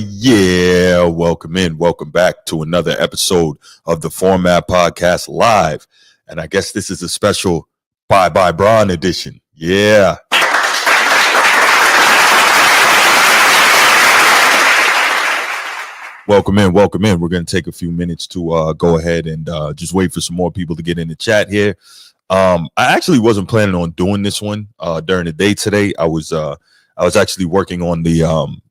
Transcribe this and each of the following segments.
Yeah, welcome in. Welcome back to another episode of the Format Podcast Live. And I guess this is a special Bye Bye Bron edition. Yeah. Welcome in. We're going to take a few minutes to go ahead and just wait for some more people to get in the chat here. I actually wasn't planning on doing this one during the day today. I was actually working on the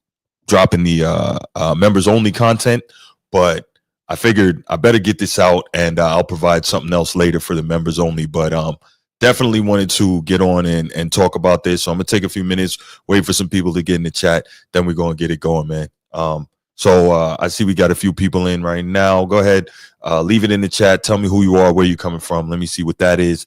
dropping the members only content, but I figured I better get this out and I'll provide something else later for the members only. But definitely wanted to get on and talk about this. So I'm gonna take a few minutes, wait for some people to get in the chat, then we're gonna get it going, man. So I see we got a few people in right now. Go ahead, leave it in the chat. Tell me who you are, where you're coming from. Let me see what that is.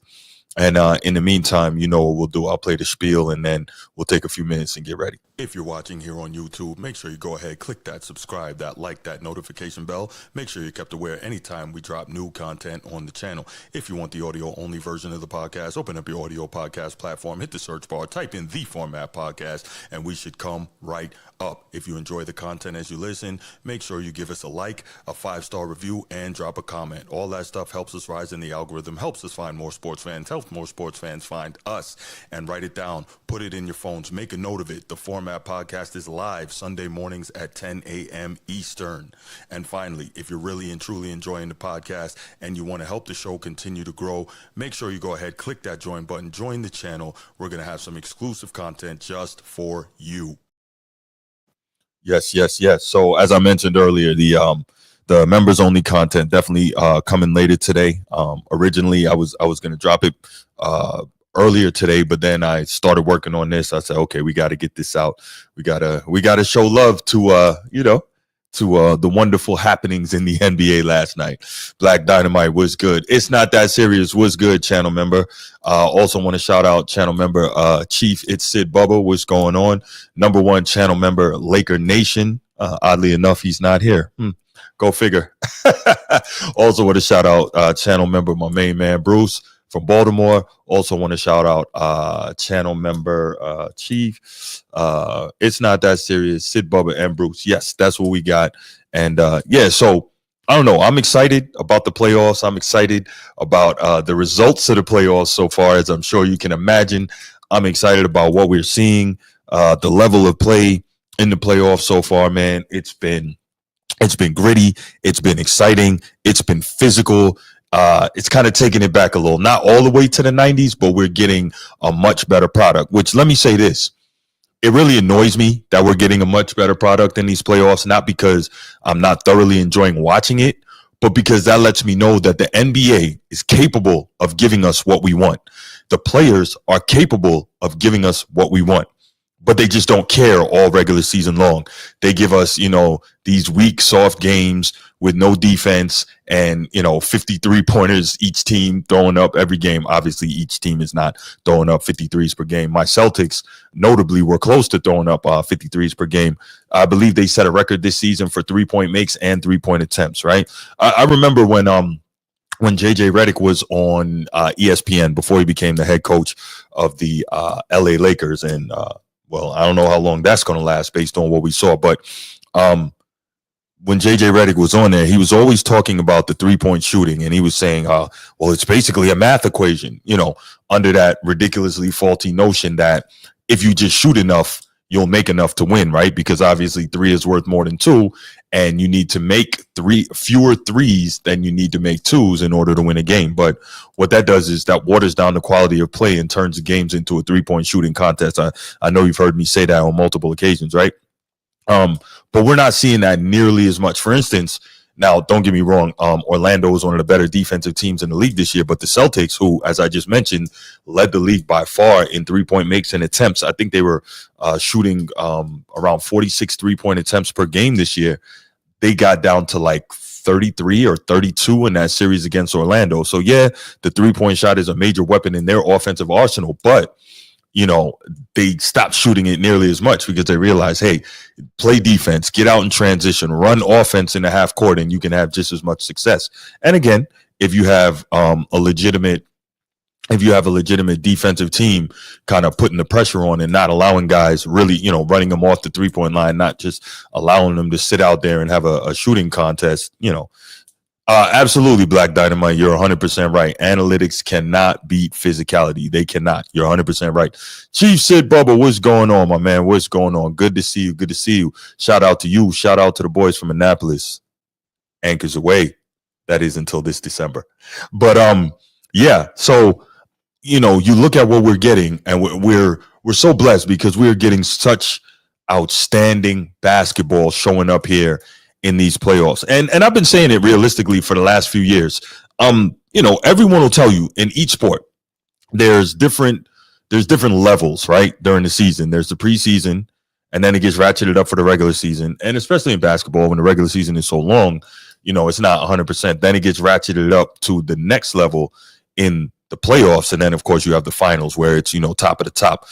And in the meantime, you know what we'll do. I'll play the spiel and then we'll take a few minutes and get ready. If you're watching here on YouTube, make sure you go ahead, click that subscribe, that like, that notification bell. Make sure you're kept aware anytime we drop new content on the channel. If you want the audio only version of the podcast, open up your audio podcast platform, hit the search bar, type in The Format Podcast, and we should come right up. If you enjoy the content as you listen, make sure you give us a like, a 5-star review, and drop a comment. All that stuff helps us rise in the algorithm, helps us find more sports fans, helps more sports fans find us. And write it down, put it in your phones, make a note of it. The Format Podcast is live Sunday mornings at 10 a.m. Eastern. And finally, if you're really and truly enjoying the podcast and you want to help the show continue to grow, make sure you go ahead, click that join button, join the channel. We're going to have some exclusive content just for you. Yes. So as I mentioned earlier, the members only content definitely coming later today. Originally, I was going to drop it earlier today, but then I started working on this. I said, okay, we got to get this out. We gotta show love to the wonderful happenings in the NBA last night. Black Dynamite was good. It's not that serious. Was good, channel member. Also want to shout out channel member Chief. It's Sid Bubba. What's going on? Number one channel member Laker Nation. Oddly enough, he's not here. Go figure. Also want to shout out channel member my main man Bruce from Baltimore. Also want to shout out channel member Chief. It's not that serious. Sid Bubba and Bruce. Yes, that's what we got. And so I don't know. I'm excited about the playoffs. I'm excited about the results of the playoffs so far, as I'm sure you can imagine. I'm excited about what we're seeing, the level of play in the playoffs so far, man. It's been gritty. It's been exciting. It's been physical. It's kind of taking it back a little, not all the way to the 90s, but we're getting a much better product, which let me say this. It really annoys me that we're getting a much better product in these playoffs, not because I'm not thoroughly enjoying watching it, but because that lets me know that the NBA is capable of giving us what we want. The players are capable of giving us what we want, but they just don't care all regular season long. They give us, these weak, soft games with no defense and, 53 pointers each team throwing up every game. Obviously, each team is not throwing up 53s per game. My Celtics, notably, were close to throwing up 53s per game. I believe they set a record this season for 3-point makes and 3-point attempts, right? I remember when JJ Redick was on ESPN before he became the head coach of the LA Lakers. And, I don't know how long that's going to last based on what we saw. But when JJ Redick was on there, he was always talking about the 3-point shooting. And he was saying, it's basically a math equation, under that ridiculously faulty notion that if you just shoot enough, you'll make enough to win, right? Because obviously 3 is worth more than 2. And you need to make fewer 3s than you need to make 2s in order to win a game. But what that does is that waters down the quality of play and turns the games into a 3-point shooting contest. I know you've heard me say that on multiple occasions, right? But we're not seeing that nearly as much. For instance, now, don't get me wrong, Orlando is one of the better defensive teams in the league this year, but the Celtics, who, as I just mentioned, led the league by far in 3-point makes and attempts. I think they were shooting around 46 3-point attempts per game this year. They got down to like 33 or 32 in that series against Orlando. So, yeah, the 3-point shot is a major weapon in their offensive arsenal, but they stopped shooting it nearly as much because they realized, hey, play defense, get out in transition, run offense in the half court, and you can have just as much success. And again, if you have a legitimate if you have a legitimate defensive team kind of putting the pressure on and not allowing guys really, running them off the 3-point line, not just allowing them to sit out there and have a shooting contest, absolutely, Black Dynamite. You're 100% right. Analytics cannot beat physicality. They cannot. You're 100% right. Chief Sid Bubba, what's going on, my man? What's going on? Good to see you. Good to see you. Shout out to you. Shout out to the boys from Annapolis. Anchors away. That is until this December. But yeah. So you look at what we're getting, and we're so blessed because we're getting such outstanding basketball showing up here in these playoffs. And I've been saying it realistically for the last few years. Everyone will tell you in each sport, there's different levels, right? During the season, there's the preseason, and then it gets ratcheted up for the regular season. And especially in basketball, when the regular season is so long, it's not 100%. Then it gets ratcheted up to the next level in the playoffs. And then, of course, you have the finals where it's, top of the top.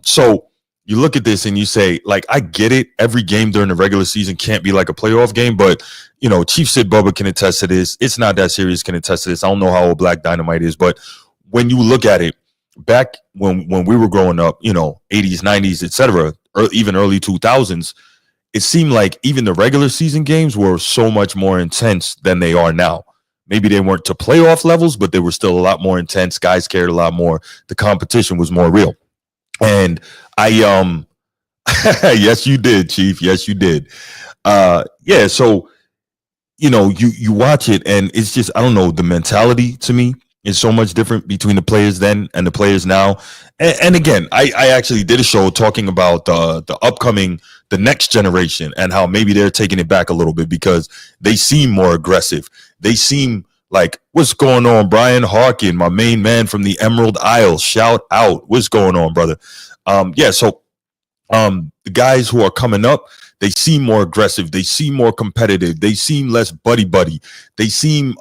So you look at this and you say, like, I get it. Every game during the regular season can't be like a playoff game, but, Chief Sid Bubba can attest to this. It's not that serious, can attest to this. I don't know how old Black Dynamite is, but when you look at it, back when we were growing up, 80s, 90s, etc., or even early 2000s, it seemed like even the regular season games were so much more intense than they are now. Maybe they weren't to playoff levels, but they were still a lot more intense. Guys cared a lot more. The competition was more real. And I yes, you did, Chief. Yes, you did. Yeah, so you watch it and it's just, I don't know, the mentality to me is so much different between the players then and the players now. And again, I actually did a show talking about the upcoming, the next generation, and how maybe they're taking it back a little bit because they seem more aggressive. They seem like, what's going on, Brian Harkin, my main man from the Emerald Isle? Shout out. What's going on, brother? Yeah, so the guys who are coming up, they seem more aggressive. They seem more competitive. They seem less buddy. They seem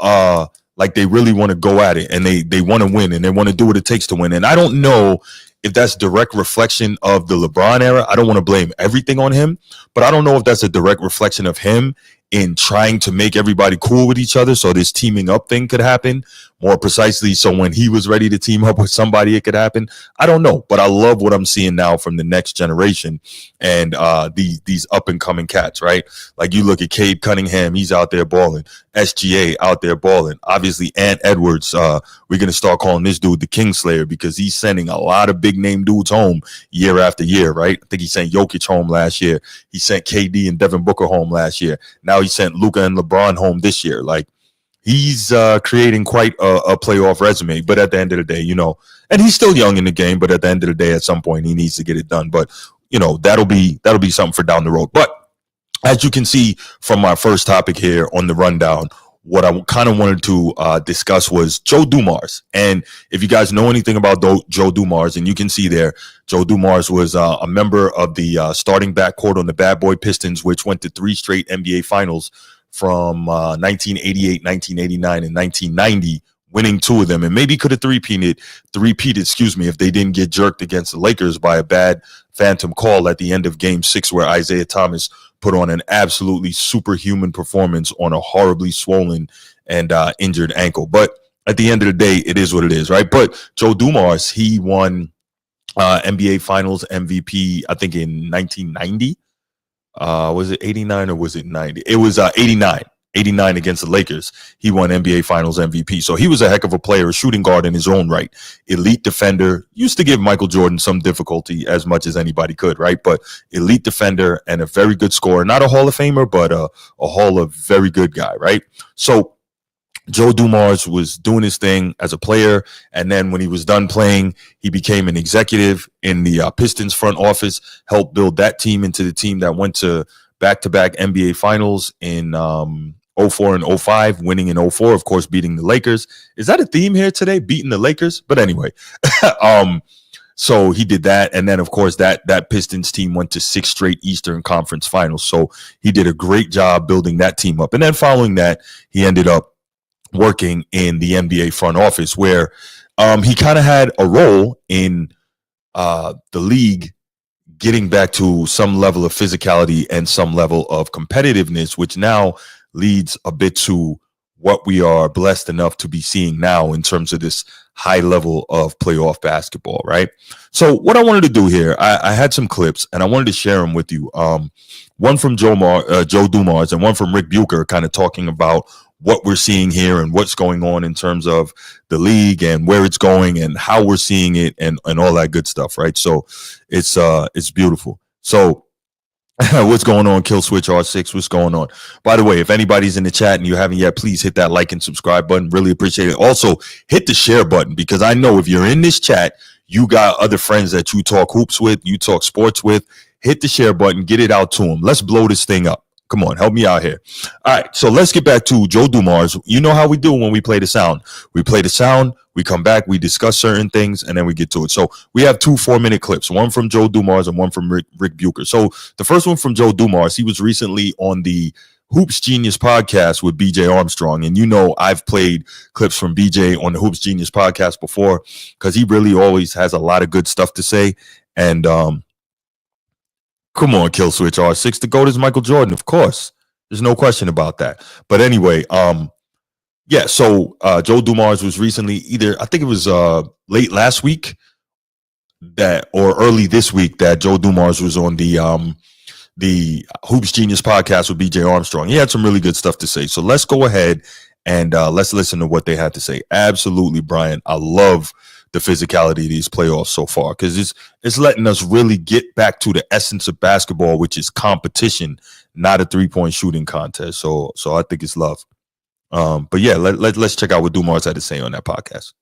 like they really want to go at it, and they want to win, and they want to do what it takes to win. And I don't know if that's direct reflection of the LeBron era. I don't want to blame everything on him, but I don't know if that's a direct reflection of him in trying to make everybody cool with each other so this teaming up thing could happen. More precisely, so when he was ready to team up with somebody, it could happen. I don't know, but I love what I'm seeing now from the next generation and these up and coming cats, right? Like you look at Cade Cunningham, he's out there balling. SGA out there balling. Obviously, Ant Edwards, we're going to start calling this dude the Kingslayer because he's sending a lot of big name dudes home year after year, right? I think he sent Jokic home last year. He sent KD and Devin Booker home last year. Now he sent Luka and LeBron home this year. Like, he's creating quite a playoff resume. But at the end of the day, and he's still young in the game, but at the end of the day, at some point, he needs to get it done. But, that'll be something for down the road. But as you can see from my first topic here on the rundown, what I kind of wanted to discuss was Joe Dumars. And if you guys know anything about Joe Dumars, and you can see there, Joe Dumars was a member of the starting backcourt on the Bad Boy Pistons, which went to 3 straight NBA finals from 1988, 1989, and 1990, winning 2 of them, and maybe could have three-peated, if they didn't get jerked against the Lakers by a bad phantom call at the end of Game 6, where Isaiah Thomas put on an absolutely superhuman performance on a horribly swollen and injured ankle. But at the end of the day, it is what it is, right? But Joe Dumars, he won NBA Finals MVP, I think in 1990. Was it 89 or was it 90? It was 89 against the Lakers. He won NBA Finals MVP. So he was a heck of a player, a shooting guard in his own right. Elite defender. Used to give Michael Jordan some difficulty as much as anybody could, right? But elite defender and a very good scorer. Not a Hall of Famer, but a Hall of very good guy, right? So Joe Dumars was doing his thing as a player, and then when he was done playing, he became an executive in the Pistons front office, helped build that team into the team that went to back-to-back NBA Finals in 04 and 05, winning in 04, of course, beating the Lakers. Is that a theme here today, beating the Lakers? But anyway, so he did that, and then, of course, that Pistons team went to 6 straight Eastern Conference Finals, so he did a great job building that team up. And then following that, he ended up working in the NBA front office, where he kind of had a role in the league getting back to some level of physicality and some level of competitiveness, which now leads a bit to what we are blessed enough to be seeing now in terms of this high level of playoff basketball, right? So what I wanted to do here, I had some clips and I wanted to share them with you. One from Joe Dumars and one from Rick Bucher, kind of talking about what we're seeing here and what's going on in terms of the league and where it's going and how we're seeing it and all that good stuff, right? So it's beautiful. So what's going on, Kill Switch R6? What's going on? By the way, if anybody's in the chat and you haven't yet, please hit that like and subscribe button. Really appreciate it. Also, hit the share button, because I know if you're in this chat, you got other friends that you talk hoops with, you talk sports with. Hit the share button, get it out to them. Let's blow this thing up. Come on, help me out here. All right, so let's get back to Joe Dumars. You know how we do when we play the sound. We play the sound, we come back, we discuss certain things, and then we get to it. So we have 2 4-minute clips, one from Joe Dumars and one from Rick Bucher. So the first one from Joe Dumars, he was recently on the Hoops Genius podcast with BJ Armstrong. And you know, I've played clips from BJ on the Hoops Genius podcast before, because he really always has a lot of good stuff to say. And come on, Kill Switch R6. The GOAT is Michael Jordan, of course. There's no question about that. But anyway, yeah, so Joe Dumars was recently I think it was late last week or early this week that Joe Dumars was on the Hoops Genius podcast with BJ Armstrong. He had some really good stuff to say. So let's go ahead and let's listen to what they had to say. Absolutely, Brian. I love the physicality of these playoffs so far, because it's letting us really get back to the essence of basketball, which is competition, not a 3-point shooting contest. So I think it's love. But yeah, let's check out what Dumars had to say on that podcast.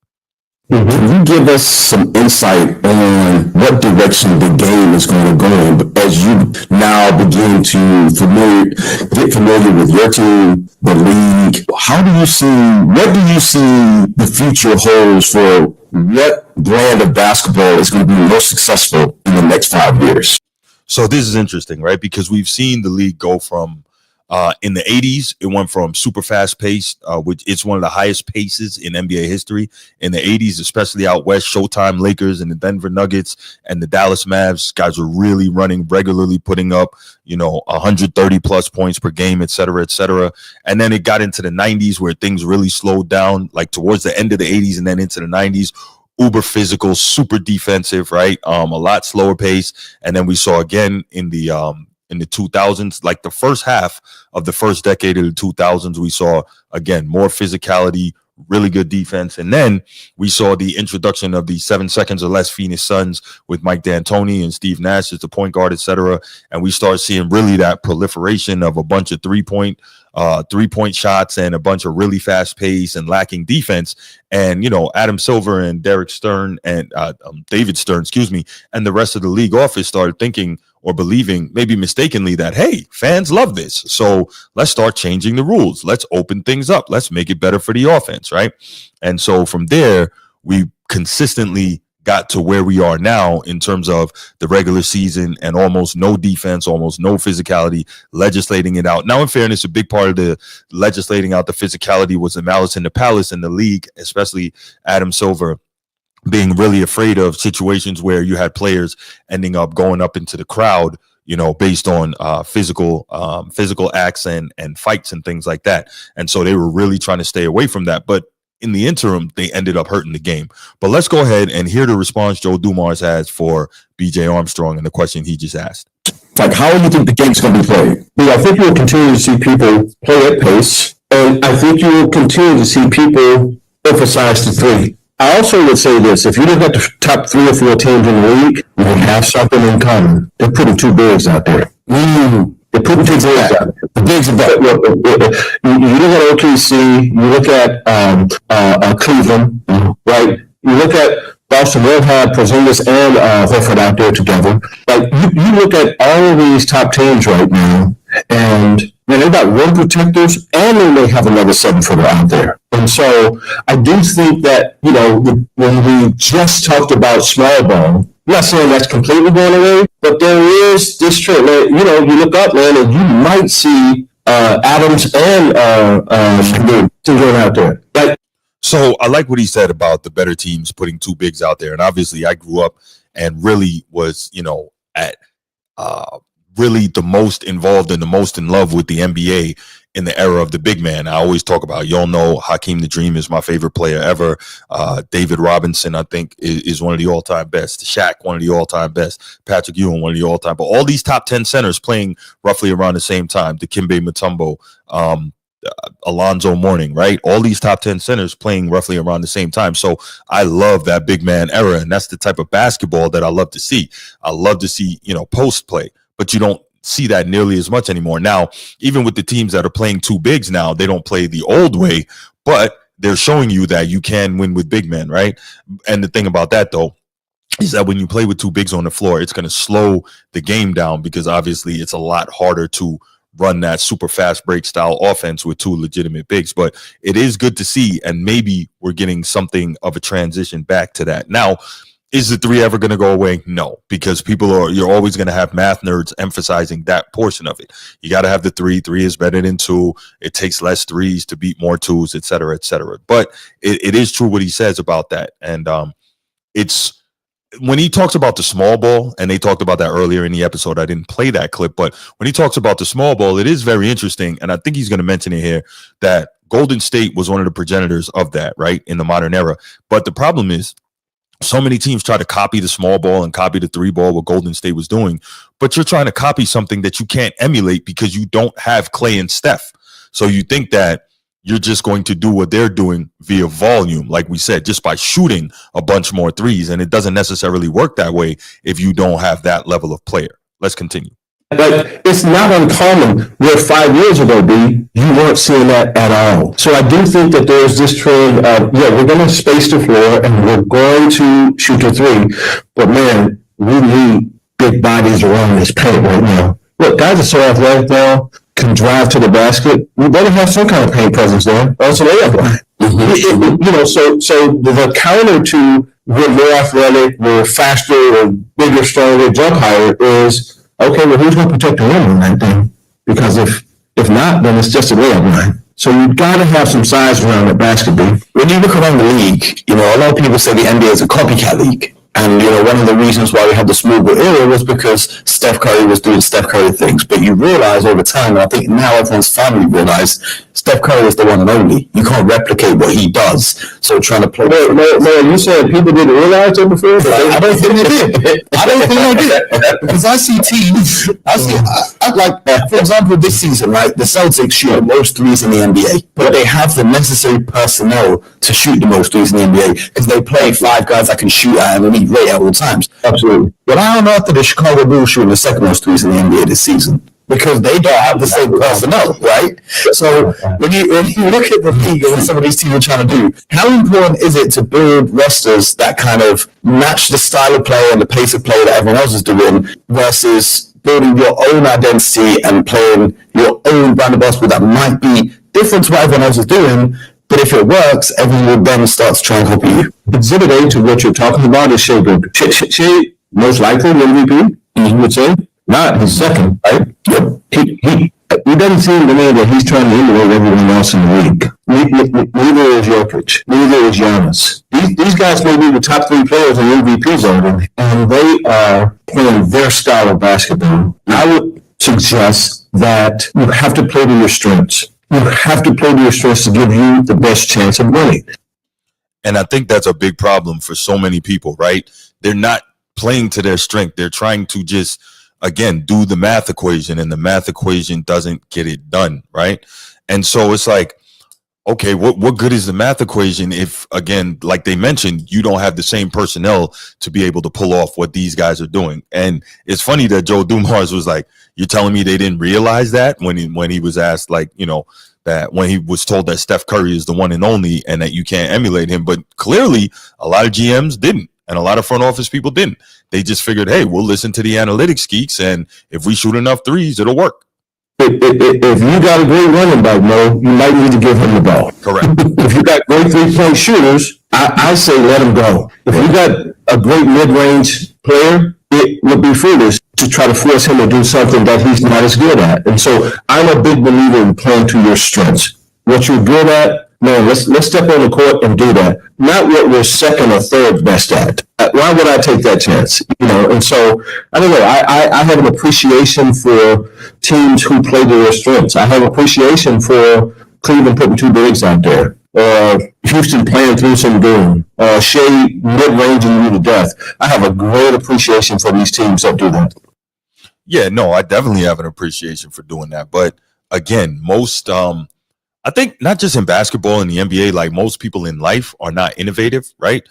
Can you give us some insight on what direction the game is going to go in as you now begin to get familiar with your team, the league? What do you see the future holds for what brand of basketball is going to be most successful in the next 5 years? So this is interesting, right? Because we've seen the league go from in the 80s, it went from super fast pace, which it's one of the highest paces in NBA history. In the 80s, especially out west, Showtime Lakers and the Denver Nuggets and the Dallas Mavs, guys were really running regularly, putting up, 130 plus points per game, et cetera, et cetera. And then it got into the 90s where things really slowed down, like towards the end of the 80s and then into the 90s. Uber physical, super defensive, right? A lot slower pace. And then we saw again in the 2000s, like the first half of the first decade of the 2000s, we saw, again, more physicality, really good defense. And then we saw the introduction of the 7 seconds or less Phoenix Suns with Mike D'Antoni and Steve Nash as the point guard, et cetera. And we started seeing really that proliferation of a bunch of three-point shots and a bunch of really fast pace and lacking defense. And, Adam Silver and Derek Stern and David Stern, and the rest of the league office started thinking or believing, maybe mistakenly, that, hey, fans love this. So let's start changing the rules. Let's open things up. Let's make it better for the offense, right? And so from there, we consistently got to where we are now in terms of the regular season and almost no defense, almost no physicality, legislating it out. Now, in fairness, a big part of the legislating out the physicality was the malice in the palace in the league, especially Adam Silver being really afraid of situations where you had players ending up going up into the crowd, based on physical acts and fights and things like that. And so they were really trying to stay away from that. But in the interim, they ended up hurting the game. But let's go ahead and hear the response Joe Dumars has for BJ Armstrong and the question he just asked. Like, how do you think the game's going to be played? I think you will continue to see people play at pace, and I think you will continue to see people emphasize the three. I also would say this: if you look at the top 3 or 4 teams in the league, they have something in common. They're putting 2 bigs out there. They're putting 2 bigs out there. The bigs are back. You look at OKC, you look at Cleveland, right? You look at Boston will have Porzingis and Horford out there together. Like you look at all of these top teams right now, and they got rim protectors, and they may have another 7-footer out there. And so I do think that, when we just talked about small ball, I'm not saying that's completely going away, but there is this trend. You look up, man, and you might see Adams and going out there. Like, so I like what he said about the better teams putting 2 bigs out there. And obviously I grew up and really was, really the most involved and the most in love with the NBA in the era of the big man. I always talk about, y'all know Hakeem the Dream is my favorite player ever. David Robinson, I think, is one of the all-time best. Shaq, one of the all-time best. Patrick Ewing, one of the all-time. But all these top 10 centers playing roughly around the same time. Dikembe Mutombo, Alonzo Mourning, right? All these top 10 centers playing roughly around the same time. So I love that big man era, and that's the type of basketball that I love to see. I love to see, post play, but you don't see that nearly as much anymore. Now, even with the teams that are playing two bigs now, they don't play the old way, but they're showing you that you can win with big men, right? And the thing about that, though, is that when you play with two bigs on the floor, it's going to slow the game down because obviously it's a lot harder to run that super fast break style offense with two legitimate bigs. But it is good to see, and maybe we're getting something of a transition back to that. Now, is the three ever going to go away? No, because you're always going to have math nerds emphasizing that portion of it. You got to have the three. Three is better than two. It takes less threes to beat more twos, et cetera, et cetera. But it is true what he says about that. And it's, when he talks about the small ball, and they talked about that earlier in the episode, I didn't play that clip, but when he talks about the small ball, it is very interesting. And I think he's going to mention it here that Golden State was one of the progenitors of that, right, in the modern era. But the problem is, so many teams try to copy the small ball and copy the three ball, what Golden State was doing, but you're trying to copy something that you can't emulate because you don't have Clay and Steph. So you think that you're just going to do what they're doing via volume, like we said, just by shooting a bunch more threes. And it doesn't necessarily work that way if you don't have that level of player. Let's continue. But it's not uncommon where 5 years ago, B, you weren't seeing that at all. So I do think that there's this trend of, we're going to space the floor and we're going to shoot the three. But man, we need big bodies around this paint right now. Look, guys are so athletic now, can drive to the basket. We better have some kind of paint presence there. Or it's a layup line. So the counter to we're more athletic, we're faster, we're bigger, stronger, jump higher is, okay, well, who's going to protect the rim on that thing? Because if not, then it's just a layup line. So you've got to have some size around the basketball. When you look around the league, a lot of people say the NBA is a copycat league. And, one of the reasons why we had the small ball era was because Steph Curry was doing Steph Curry things. But you realize over time, and I think now everyone's finally realized, Steph Curry is the one and only. You can't replicate what he does. So trying to play... No, you said people didn't realize that before? I don't think they did. Because I see teams... for example, this season, right, the Celtics shoot the most threes in the NBA. But they have the necessary personnel to shoot the most threes in the NBA because they play five guys that can shoot at an elite rate at all times. Absolutely. But I don't know if the Chicago Bulls shooting the second most threes in the NBA this season because they don't have the same personnel, right? So when you look at the league and what some of these teams are trying to do, how important is it to build rosters that kind of match the style of play and the pace of play that everyone else is doing versus building your own identity and playing your own brand of basketball that might be different to what everyone else is doing? But if it works, everyone will then start to try and copy you. Exhibit A to what you're talking about is Shea Gilgeous. Shea, most likely the MVP, you would say. Not his second, right? Yep. He doesn't seem to me that he's trying to emulate everyone else in the league. Neither is Jokic. Neither is Giannis. These guys may be the top three players in MVPs already, and they are playing their style of basketball. I would suggest that you have to play to your strengths. You have to play to your strengths to give you the best chance of winning. And I think that's a big problem for so many people, right? They're not playing to their strength. They're trying to just, again, do the math equation, and the math equation doesn't get it done, right? And so it's like, okay, what good is the math equation if, again, like they mentioned, you don't have the same personnel to be able to pull off what these guys are doing? And it's funny that Joe Dumars was like, you're telling me they didn't realize that when he was asked, like, that when he was told that Steph Curry is the one and only and that you can't emulate him. But clearly a lot of GMs didn't, and a lot of front office people didn't. They just figured, hey, we'll listen to the analytics geeks, and if we shoot enough threes, it'll work. If you got a great running back, Mo, you might need to give him the ball. Correct. If you got great three-point shooters, I say let him go. If you got a great mid-range player, it would be foolish to try to force him to do something that he's not as good at. And so I'm a big believer in playing to your strengths. What you're good at, man, let's step on the court and do that. Not what we're second or third best at. why would I take that chance? And so I don't know. I have an appreciation for teams who play to their strengths. I have appreciation for Cleveland putting two bigs out there, or Houston playing through some doom, or Shea mid-ranging you to death. I have a great appreciation for these teams that do that. Yeah, no, I definitely have an appreciation for doing that. But again, most I think not just in basketball and the NBA, like most people in life are not innovative, right?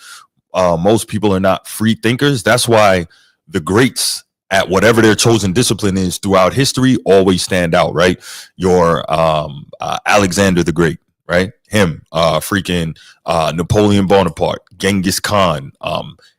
Most people are not free thinkers. That's why the greats at whatever their chosen discipline is throughout history always stand out, right? Your Alexander the Great, right? Him, freaking Napoleon Bonaparte, Genghis Khan,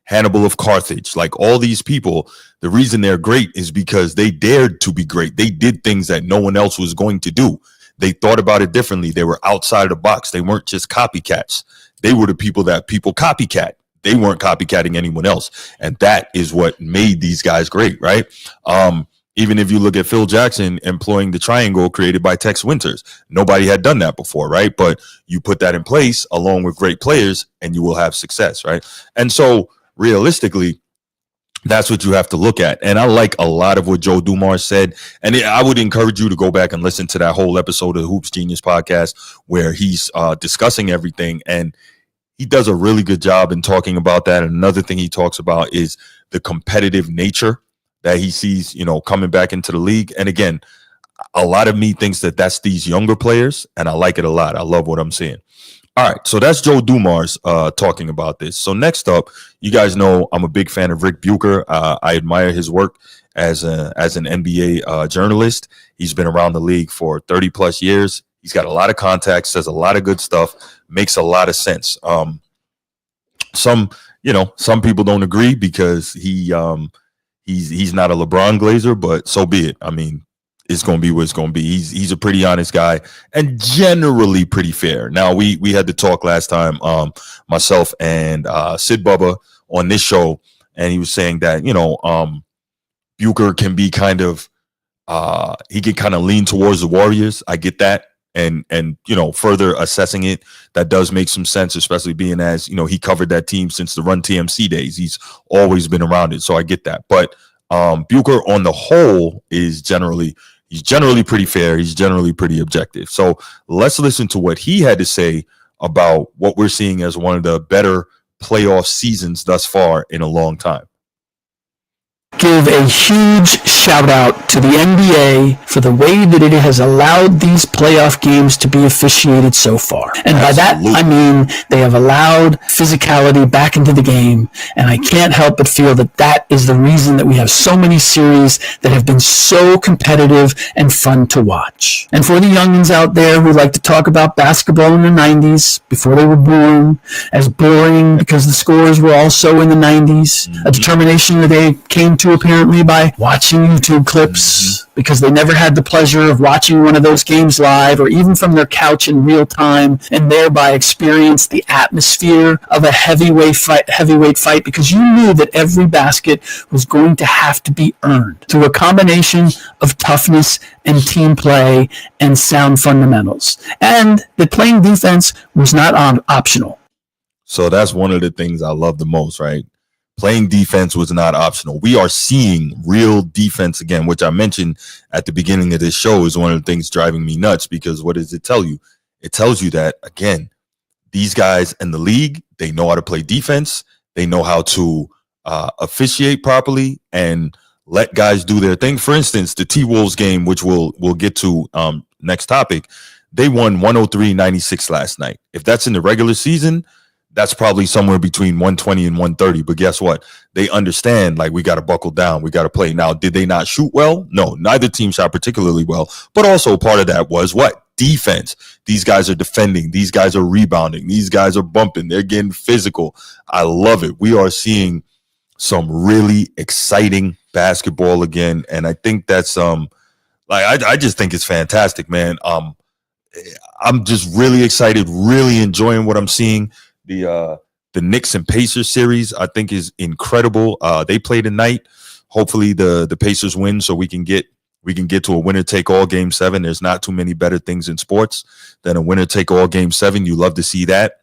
Hannibal of Carthage, like all these people, the reason they're great is because they dared to be great. They did things that no one else was going to do. They thought about it differently. They were outside of the box. They weren't just copycats. They were the people that people copycat. They weren't copycatting anyone else. And that is what made these guys great, right? Even if you look at Phil Jackson employing the triangle created by Tex Winters, nobody had done that before, right? But you put that in place along with great players and you will have success, right? And so realistically, that's what you have to look at. And I like a lot of what Joe Dumars said. And I would encourage you to go back and listen to that whole episode of the Hoops Genius podcast where he's discussing everything. And he does a really good job in talking about that. And another thing he talks about is the competitive nature that he sees, coming back into the league. And again, a lot of me thinks that that's these younger players. And I like it a lot. I love what I'm seeing. All right, so that's Joe Dumars talking about this. So next up, you guys know I'm a big fan of Rick Bucher. I admire his work as an NBA journalist. He's been around the league for 30 plus years. He's got a lot of contacts, says a lot of good stuff, makes a lot of sense. Some people don't agree because he's not a LeBron Glazer, but so be it. I mean, it's going to be what it's going to be. He's a pretty honest guy and generally pretty fair. Now, we had to talk last time, myself and Sid Bubba on this show, and he was saying that, Bucher can be he can kind of lean towards the Warriors. I get that. And further assessing it, that does make some sense, especially being as, he covered that team since the Run TMC days. He's always been around it. So I get that. But Bucher on the whole is generally pretty fair. He's generally pretty objective. So let's listen to what he had to say about what we're seeing as one of the better playoff seasons thus far in a long time. Give a huge shout out to the NBA for the way that it has allowed these playoff games to be officiated so far. And by that, I mean they have allowed physicality back into the game. And I can't help but feel that that is the reason that we have so many series that have been so competitive and fun to watch. And for the youngins out there who like to talk about basketball in the 90s, before they were born, as boring because the scores were also in the 90s, a determination that they came to apparently by watching YouTube clips because they never had the pleasure of watching one of those games live or even from their couch in real time and thereby experience the atmosphere of a heavyweight fight because you knew that every basket was going to have to be earned through a combination of toughness and team play and sound fundamentals, and that playing defense was not optional. So that's one of the things I love the most, right? Playing defense was not optional. We are seeing real defense again, which I mentioned at the beginning of this show is one of the things driving me nuts because what does it tell you? It tells you that, again, these guys in the league, they know how to play defense. They know how to officiate properly and let guys do their thing. For instance, the T-Wolves game, which we'll get to next topic, they won 103-96 last night. If that's in the regular season, that's probably somewhere between 120 and 130. But guess what? They understand, like, we got to buckle down. We got to play. Now, did they not shoot well? No, neither team shot particularly well. But also part of that was what? Defense. These guys are defending. These guys are rebounding. These guys are bumping. They're getting physical. I love it. We are seeing some really exciting basketball again. And I think that's I just think it's fantastic, man. I'm just really excited, really enjoying what I'm seeing. The Knicks and Pacers series, I think, is incredible. They play tonight. Hopefully the Pacers win so we can get to a winner-take-all Game 7. There's not too many better things in sports than a winner-take-all Game 7. You love to see that.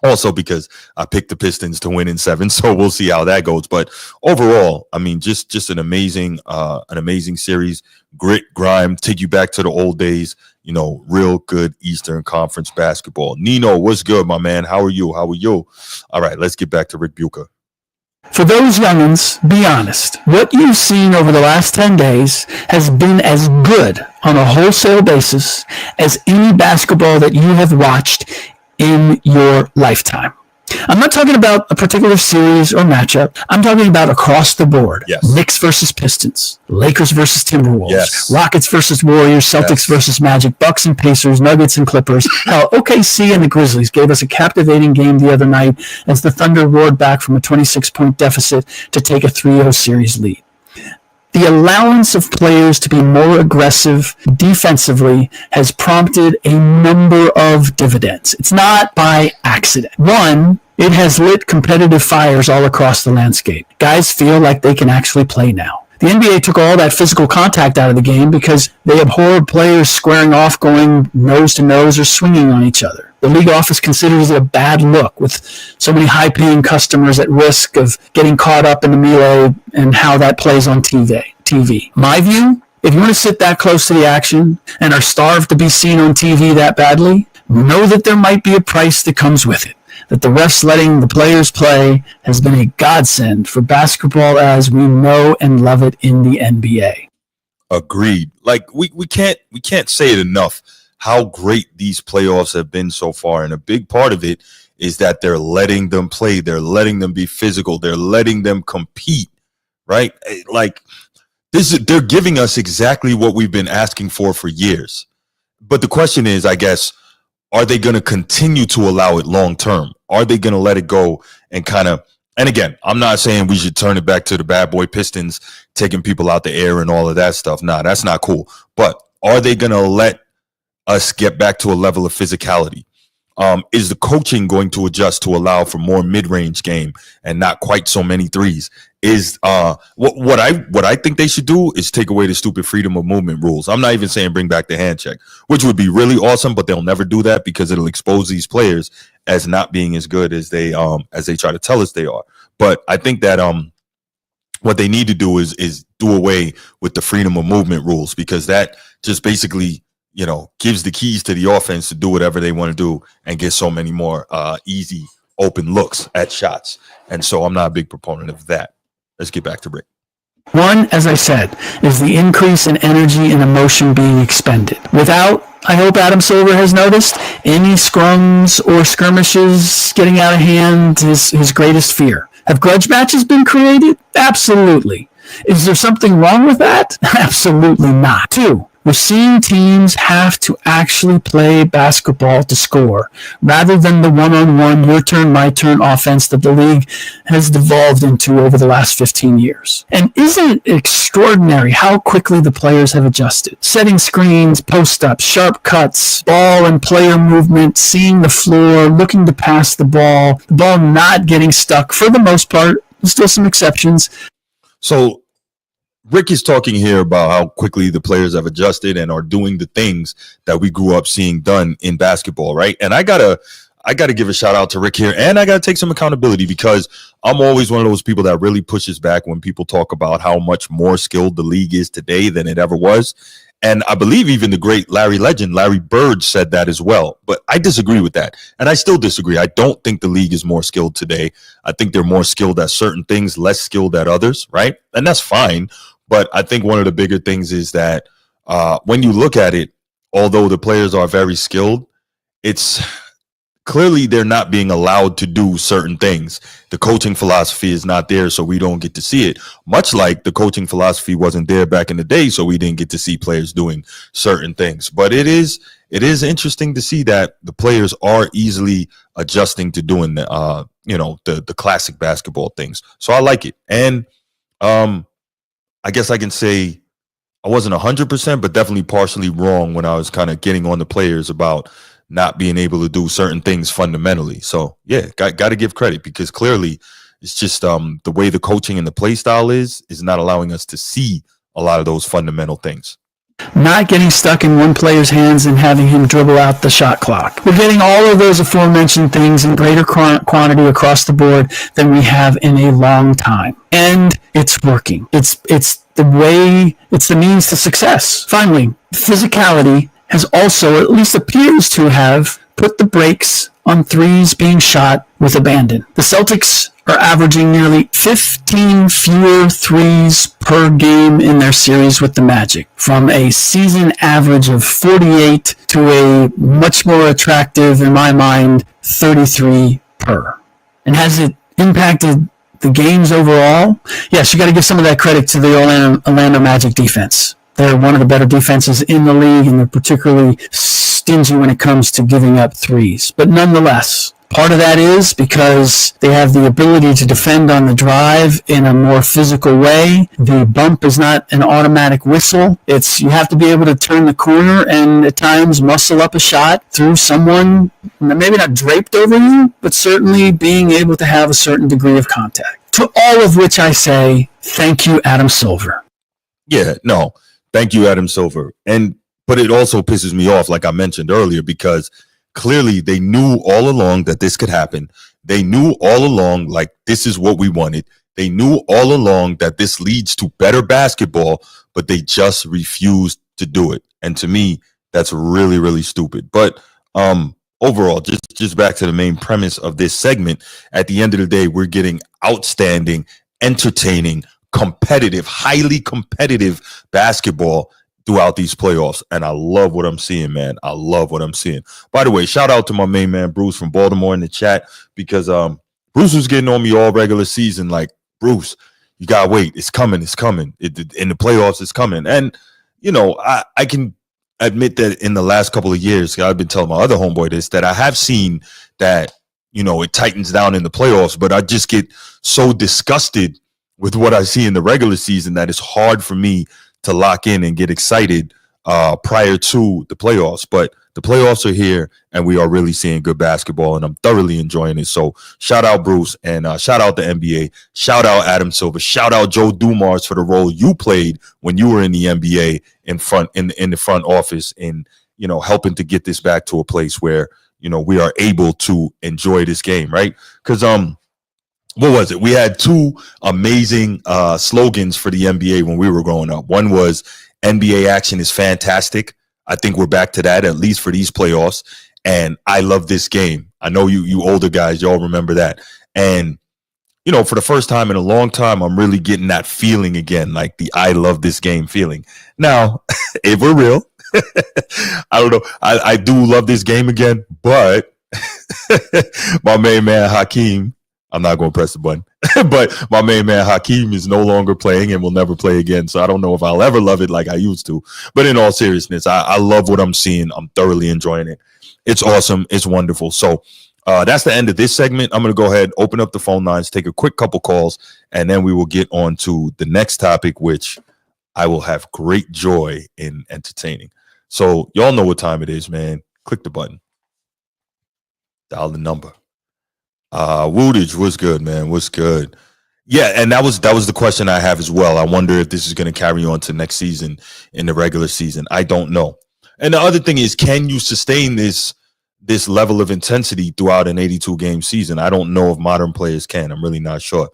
Also because I picked the Pistons to win in 7, so we'll see how that goes. But overall, I mean, just an amazing series. Grit, grime, take you back to the old days. You know, real good Eastern Conference basketball. Nino, what's good, my man? How are you? All right, let's get back to Rick Bucher. For those youngins, be honest. What you've seen over the last 10 days has been as good on a wholesale basis as any basketball that you have watched in your lifetime. I'm not talking about a particular series or matchup. I'm talking about across the board. Yes. Knicks versus Pistons, Lakers versus Timberwolves, yes. Rockets versus Warriors, Celtics versus Magic, Bucks and Pacers, Nuggets and Clippers. Hell, OKC and the Grizzlies gave us a captivating game the other night as the Thunder roared back from a 26-point deficit to take a 3-0 series lead. The allowance of players to be more aggressive defensively has prompted a number of dividends. It's not by accident. One, it has lit competitive fires all across the landscape. Guys feel like they can actually play now. The NBA took all that physical contact out of the game because they abhorred players squaring off, going nose to nose, or swinging on each other. The league office considers it a bad look with so many high-paying customers at risk of getting caught up in the melee and how that plays on TV. My view, if you want to sit that close to the action and are starved to be seen on TV that badly, know that there might be a price that comes with it. That the refs letting the players play has been a godsend for basketball as we know and love it in the NBA. Agreed. Like we can't say it enough how great these playoffs have been so far. And a big part of it is that they're letting them play. They're letting them be physical. They're letting them compete, right? Like they're giving us exactly what we've been asking for years. But the question is, I guess, are they going to continue to allow it long term? Are they going to let it go and and again, I'm not saying we should turn it back to the bad boy Pistons, taking people out the air and all of that stuff. Nah, that's not cool. But are they going to let us get back to a level of physicality? Is the coaching going to adjust to allow for more mid-range game and not quite so many threes? Is what I think they should do is take away the stupid freedom of movement rules. I'm not even saying bring back the hand check, which would be really awesome, but they'll never do that because it'll expose these players as not being as good as they try to tell us they are. But I think that what they need to do is do away with the freedom of movement rules, because that just basically, you know, gives the keys to the offense to do whatever they want to do and get so many more easy open looks at shots. And so I'm not a big proponent of that. Let's get back to Rick. One, as I said, is the increase in energy and emotion being expended. Without, I hope Adam Silver has noticed, any scrums or skirmishes getting out of hand is his greatest fear. Have grudge matches been created? Absolutely. Is there something wrong with that? Absolutely not. Two, we're seeing teams have to actually play basketball to score, rather than the one-on-one, your turn, my turn offense that the league has devolved into over the last 15 years. And isn't it extraordinary how quickly the players have adjusted? Setting screens, post-ups, sharp cuts, ball and player movement, seeing the floor, looking to pass the ball not getting stuck for the most part. There's still some exceptions. So Rick is talking here about how quickly the players have adjusted and are doing the things that we grew up seeing done in basketball, right? And I gotta give a shout out to Rick here, and I gotta take some accountability, because I'm always one of those people that really pushes back when people talk about how much more skilled the league is today than it ever was. And I believe even the great Larry legend, Larry Bird, said that as well. But I disagree with that. And I still disagree. I don't think the league is more skilled today. I think they're more skilled at certain things, less skilled at others, right? And that's fine. But I think one of the bigger things is that when you look at it, although the players are very skilled, it's clearly they're not being allowed to do certain things. The coaching philosophy is not there, so we don't get to see it. Much like the coaching philosophy wasn't there back in the day, so we didn't get to see players doing certain things. But it is interesting to see that the players are easily adjusting to doing the classic basketball things. So I like it. And I guess I can say I wasn't 100%, but definitely partially wrong when I was kind of getting on the players about not being able to do certain things fundamentally. So yeah, got to give credit, because clearly it's just the way the coaching and the play style is not allowing us to see a lot of those fundamental things. not getting stuck in one player's hands and having him dribble out the shot clock. We're getting all of those aforementioned things in greater quantity across the board than we have in a long time. And it's working. It's the means to success. Finally, physicality has also, or at least appears to have, put the brakes on threes being shot with abandon. The Celtics are averaging nearly 15 fewer threes per game in their series with the Magic, from a season average of 48 to a much more attractive, in my mind, 33 per. And has it impacted the games overall? Yes, you got to give some of that credit to the Orlando Magic defense. They're one of the better defenses in the league, and they're particularly stingy when it comes to giving up threes. But nonetheless, part of that is because they have the ability to defend on the drive in a more physical way. The bump is not an automatic whistle. You have to be able to turn the corner and at times muscle up a shot through someone maybe not draped over you, but certainly being able to have a certain degree of contact. To all of which I say, thank you, Adam Silver. Yeah, no. Thank you, Adam Silver. But it also pisses me off, like I mentioned earlier, because clearly they knew all along that this could happen. They knew all along, like, this is what we wanted. They knew all along that this leads to better basketball, but they just refused to do it. And to me, that's really, really stupid. But overall, just back to the main premise of this segment, at the end of the day, we're getting outstanding, entertaining, competitive, highly competitive basketball throughout these playoffs. And I love what I'm seeing, man. I love what I'm seeing. By the way, shout out to my main man, Bruce from Baltimore in the chat, because Bruce was getting on me all regular season. Like, Bruce, you gotta wait. It's coming. It's coming. In the playoffs, it's coming. And, you know, I can admit that in the last couple of years, I've been telling my other homeboy this, that I have seen that, you know, it tightens down in the playoffs, but I just get so disgusted with what I see in the regular season that it's hard for me to lock in and get excited prior to the playoffs. But the playoffs are here, and we are really seeing good basketball, and I'm thoroughly enjoying it. So shout out Bruce, and shout out the NBA. Shout out Adam Silver. Shout out Joe Dumars for the role you played when you were in the NBA in the front office, in, you know, helping to get this back to a place where, you know, we are able to enjoy this game, right? Because what was it? We had two amazing slogans for the NBA when we were growing up. One was NBA action is fantastic. I think we're back to that, at least for these playoffs. And I love this game. I know you older guys, y'all remember that. And, you know, for the first time in a long time, I'm really getting that feeling again, like the I love this game feeling. Now, if we're real, I don't know. I do love this game again, but my main man, Hakeem, I'm not going to press the button, but my main man Hakeem is no longer playing and will never play again. So I don't know if I'll ever love it like I used to. But in all seriousness, I love what I'm seeing. I'm thoroughly enjoying it. It's awesome. It's wonderful. So that's the end of this segment. I'm going to go ahead, open up the phone lines, take a quick couple calls, and then we will get on to the next topic, which I will have great joy in entertaining. So y'all know what time it is, man. Click the button. Dial the number. Woodage, what's good, man? What's good? Yeah, and that was the question I have as well. I wonder if this is going to carry on to next season in the regular season. I don't know. And the other thing is, can you sustain this level of intensity throughout an 82-game season? I don't know if modern players can. I'm really not sure.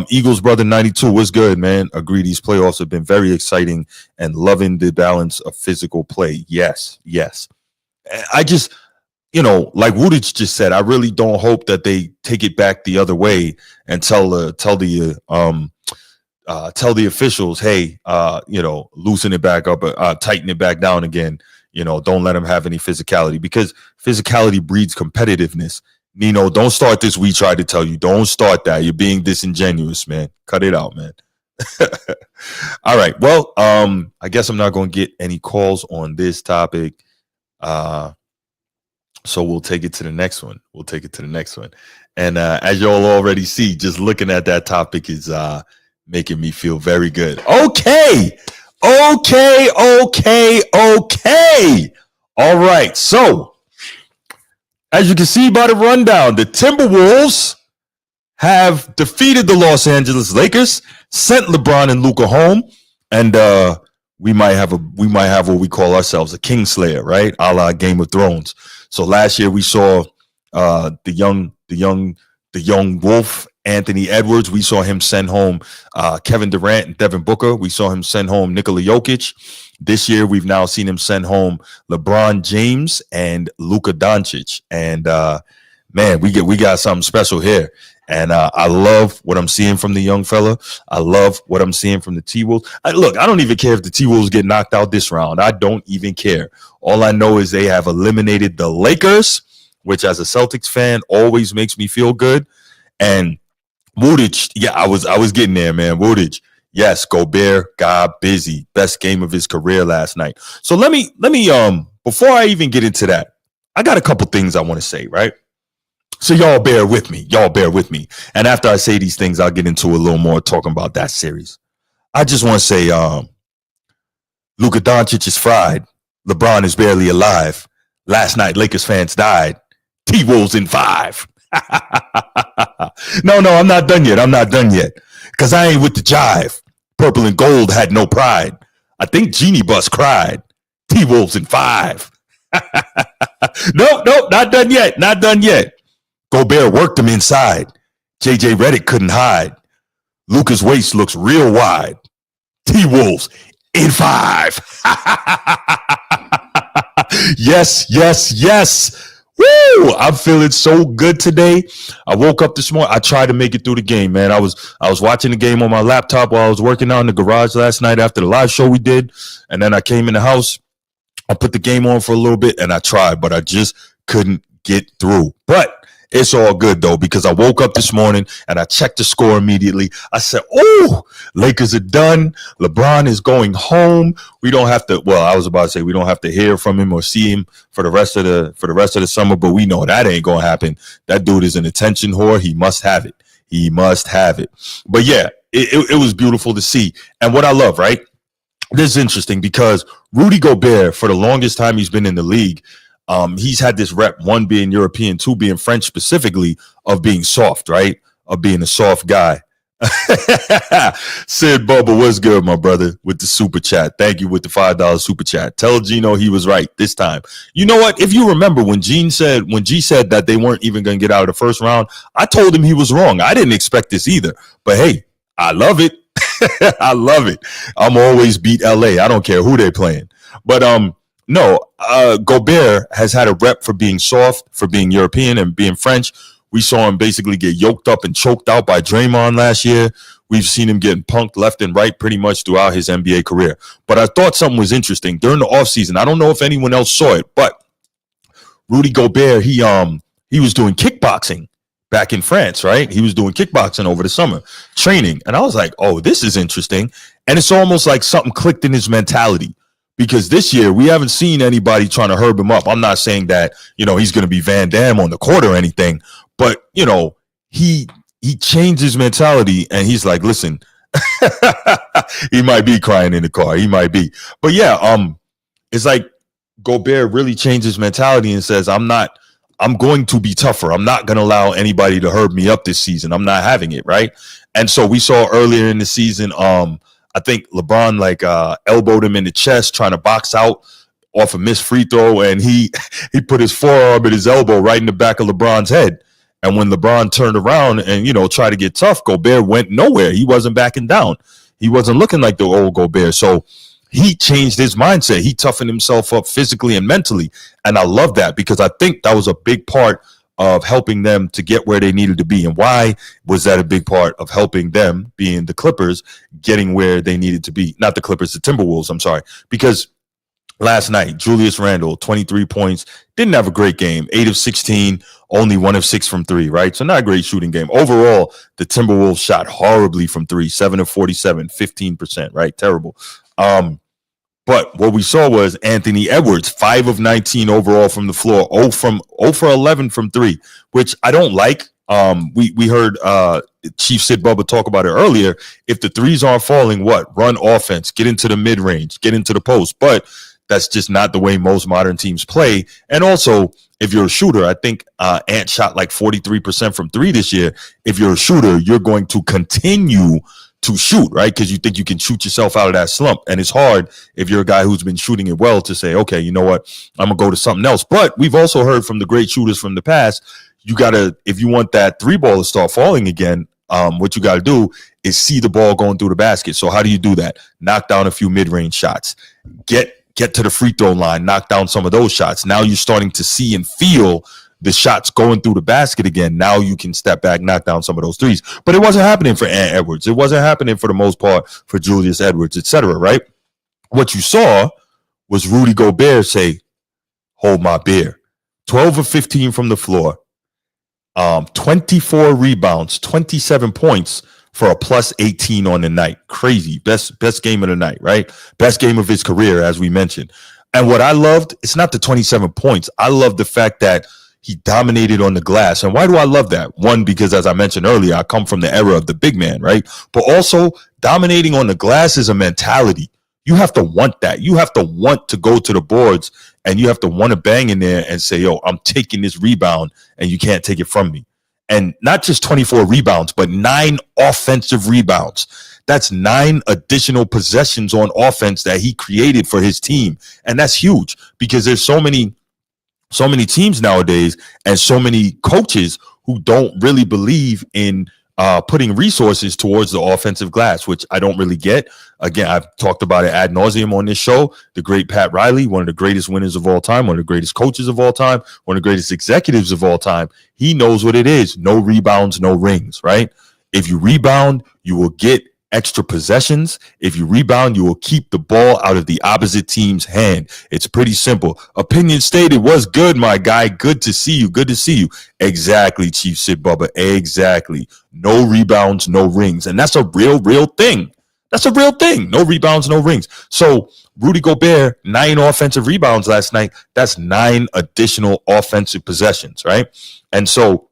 Eagles Brother 92, what's good, man? Agree, these playoffs have been very exciting and loving the balance of physical play. Yes. I just, you know, like Woodage just said, I really don't hope that they take it back the other way and tell the officials, hey, you know, loosen it back up, tighten it back down again. You know, don't let them have any physicality, because physicality breeds competitiveness. Nino, don't start this. We tried to tell you, don't start that. You're being disingenuous, man. Cut it out, man. All right. Well, I guess I'm not going to get any calls on this topic. So we'll take it to the next one. And as y'all already see, just looking at that topic is making me feel very good. Okay. All right. So as you can see by the rundown, the Timberwolves have defeated the Los Angeles Lakers, sent LeBron and Luka home, and we might have what we call ourselves a Kingslayer, right? A la Game of Thrones. So last year we saw the young wolf, Anthony Edwards. We saw him send home Kevin Durant and Devin Booker. We saw him send home Nikola Jokic. This year, we've now seen him send home LeBron James and Luka Doncic. And man, we got something special here. And I love what I'm seeing from the young fella. I love what I'm seeing from the T-Wolves. Look, I don't even care if the T-Wolves get knocked out this round. I don't even care. All I know is they have eliminated the Lakers, which as a Celtics fan always makes me feel good. And Woodage, yeah, I was getting there, man. Woodage, yes, Gobert got busy. Best game of his career last night. So let me before I even get into that, I got a couple things I want to say, right? So y'all bear with me. And after I say these things, I'll get into a little more talking about that series. I just want to say Luka Doncic is fried. LeBron is barely alive. Last night, Lakers fans died. T-Wolves in 5. No, I'm not done yet. Because I ain't with the jive. Purple and gold had no pride. I think Genie Bus cried. T-Wolves in 5. Nope, not done yet. Gobert worked him inside. JJ Redick couldn't hide. Luka's waist looks real wide. T-Wolves in 5. Yes. Woo! I'm feeling so good today. I woke up this morning. I tried to make it through the game, man. I was watching the game on my laptop while I was working out in the garage last night after the live show we did. And then I came in the house. I put the game on for a little bit and I tried, but I just couldn't get through. But it's all good, though, because I woke up this morning and I checked the score immediately. I said, oh, Lakers are done. LeBron is going home. We don't have to. Well, I was about to say we don't have to hear from him or see him for the rest of the summer. But we know that ain't going to happen. That dude is an attention whore. He must have it. But yeah, it was beautiful to see. And what I love, right? This is interesting because Rudy Gobert, for the longest time he's been in the league, he's had this rep, one being European, two being French specifically, of being soft, right? Of being a soft guy. Sid Bubba, what's good, my brother, with the super chat. Thank you with the $5 super chat. Tell Gino he was right this time. You know what? If you remember when G said that they weren't even going to get out of the first round, I told him he was wrong. I didn't expect this either. But hey, I love it. I love it. I'm always beat LA. I don't care who they're playing. But no, Gobert has had a rep for being soft, for being European and being French. We saw him basically get yoked up and choked out by Draymond last year. We've seen him getting punked left and right pretty much throughout his NBA career. But I thought something was interesting during the offseason. I don't know if anyone else saw it, but Rudy Gobert, he was doing kickboxing back in France, right? He was doing kickboxing over the summer, training. And I was like, oh, this is interesting. And it's almost like something clicked in his mentality. Because this year, we haven't seen anybody trying to herb him up. I'm not saying that, he's going to be Van Damme on the court or anything. But, he changed his mentality and he's like, listen, he might be crying in the car. He might be. But yeah, it's like Gobert really changed his mentality and says, I'm going to be tougher. I'm not going to allow anybody to herb me up this season. I'm not having it. Right. And so we saw earlier in the season, I think LeBron elbowed him in the chest trying to box out off a missed free throw. And he put his forearm and his elbow right in the back of LeBron's head. And when LeBron turned around and, tried to get tough, Gobert went nowhere. He wasn't backing down. He wasn't looking like the old Gobert. So he changed his mindset. He toughened himself up physically and mentally. And I love that because I think that was a big part of helping them to get where they needed to be. And why was that a big part of helping them, being the Clippers, getting where they needed to be? Not the Clippers, the Timberwolves, I'm sorry. Because last night, Julius Randle, 23 points, didn't have a great game. 8 of 16, only 1 of 6 from 3, right? So not a great shooting game. Overall, the Timberwolves shot horribly from 3, 7 of 47, 15%, right? Terrible. But what we saw was Anthony Edwards, 5 of 19 overall from the floor, 0 for 11 from 3, which I don't like. We heard Chief Sid Bubba talk about it earlier. If the threes aren't falling, run offense, get into the mid-range, get into the post. But that's just not the way most modern teams play. And also, if you're a shooter, I think Ant shot like 43% from 3 this year. If you're a shooter, you're going to continue to shoot, right? Because you think you can shoot yourself out of that slump. And it's hard if you're a guy who's been shooting it well to say, okay, you know what? I'm going to go to something else. But we've also heard from the great shooters from the past, you got to, if you want that three ball to start falling again, what you got to do is see the ball going through the basket. So how do you do that? Knock down a few mid-range shots. Get to the free throw line, knock down some of those shots. Now you're starting to see and feel the shots going through the basket again. Now you can step back, knock down some of those threes. But it wasn't happening for Ant Edwards. It wasn't happening for the most part for Julius Edwards, etc. Right? What you saw was Rudy Gobert say, hold my beer. 12 of 15 from the floor, 24 rebounds, 27 points for a plus 18 on the night. Crazy. Best game of the night, right? Best game of his career, as we mentioned. And what I loved, it's not the 27 points. I love the fact that he dominated on the glass. And why do I love that? One, because as I mentioned earlier, I come from the era of the big man, right? But also dominating on the glass is a mentality. You have to want that. You have to want to go to the boards and you have to want to bang in there and say, yo, I'm taking this rebound and you can't take it from me. And not just 24 rebounds, but 9 offensive rebounds. That's 9 additional possessions on offense that he created for his team. And that's huge because there's so many teams nowadays and so many coaches who don't really believe in putting resources towards the offensive glass, which I don't really get. Again, I've talked about it ad nauseum on this show. The great Pat Riley, one of the greatest winners of all time, one of the greatest coaches of all time, one of the greatest executives of all time. He knows what it is. No rebounds, no rings, right? If you rebound, you will get extra possessions. If you rebound, you will keep the ball out of the opposite team's hand. It's pretty simple. Opinion stated was good, my guy. Good to see you. Good to see you. Exactly, Chief Sid Bubba. Exactly. No rebounds, no rings. And that's a real thing. That's a real thing. No rebounds, no rings. So Rudy Gobert, 9 offensive rebounds last night. That's 9 additional offensive possessions, right? And so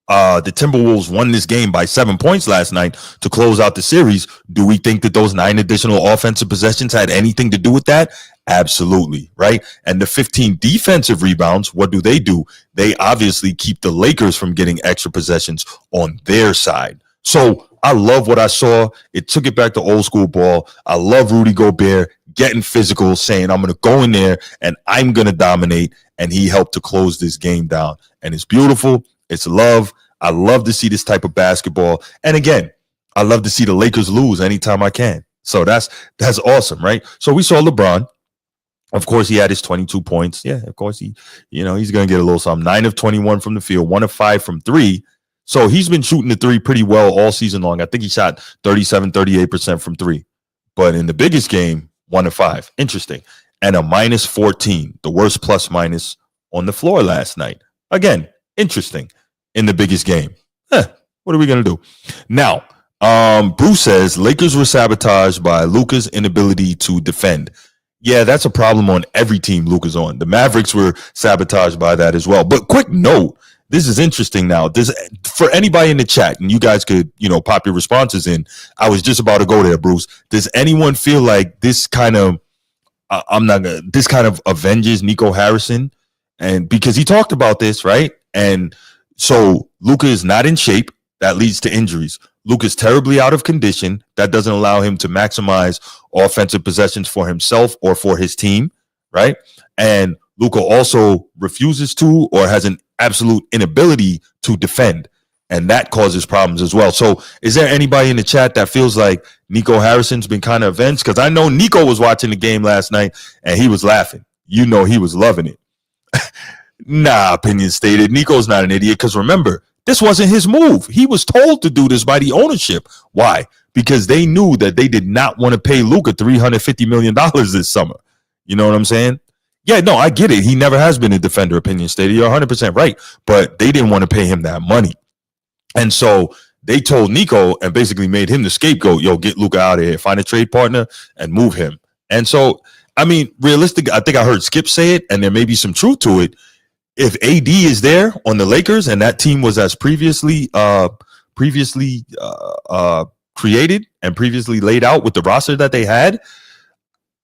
the Timberwolves won this game by 7 points last night to close out the series. Do we think that those 9 additional offensive possessions had anything to do with that? Absolutely, right? And the 15 defensive rebounds, what do? They obviously keep the Lakers from getting extra possessions on their side. So I love what I saw. It took it back to old school ball. I love Rudy Gobert getting physical, saying, I'm going to go in there and I'm going to dominate. And he helped to close this game down. And it's beautiful. It's love. I love to see this type of basketball. And again, I love to see the Lakers lose anytime I can. So that's awesome, right? So we saw LeBron. Of course, he had his 22 points. Yeah, of course, he's going to get a little something. 9 of 21 from the field, 1 of 5 from 3. So he's been shooting the 3 pretty well all season long. I think he shot 38% from 3. But in the biggest game, 1 of 5. Interesting. And a minus 14, the worst plus minus on the floor last night. Again, interesting in the biggest game. What are we going to do? Now, Bruce says Lakers were sabotaged by Luka's inability to defend. Yeah, that's a problem on every team Luka's on. The Mavericks were sabotaged by that as well. But quick note, this is interesting now. For anybody in the chat, and you guys could, pop your responses in. I was just about to go there, Bruce. Does anyone feel like this kind of avenges Nico Harrison? And because he talked about this, right? And so Luka is not in shape. That leads to injuries. Luka's terribly out of condition. That doesn't allow him to maximize offensive possessions for himself or for his team, right? And Luka also refuses to or has an absolute inability to defend. And that causes problems as well. So is there anybody in the chat that feels like Nico Harrison's been kind of avenged? Because I know Nico was watching the game last night and he was laughing. He was loving it. Nah, opinion stated. Nico's not an idiot because remember, this wasn't his move. He was told to do this by the ownership. Why? Because they knew that they did not want to pay Luka $350 million this summer. You know what I'm saying? Yeah, no, I get it. He never has been a defender, opinion stated. You're 100% right. But they didn't want to pay him that money. And so they told Nico and basically made him the scapegoat. Yo, get Luka out of here. Find a trade partner and move him. And so, I mean, realistic. I think I heard Skip say it, and there may be some truth to it. If AD is there on the Lakers and that team was as previously created and previously laid out with the roster that they had,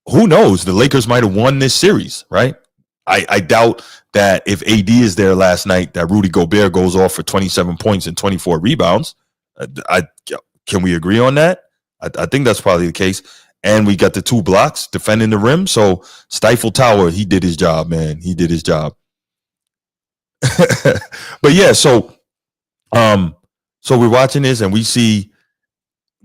who knows? The Lakers might have won this series, right? I doubt that if AD is there last night, that Rudy Gobert goes off for 27 points and 24 rebounds. Can we agree on that? I think that's probably the case. And we got the 2 blocks defending the rim. So Stifle Tower, he did his job, man. He did his job. But yeah, so we're watching this and we see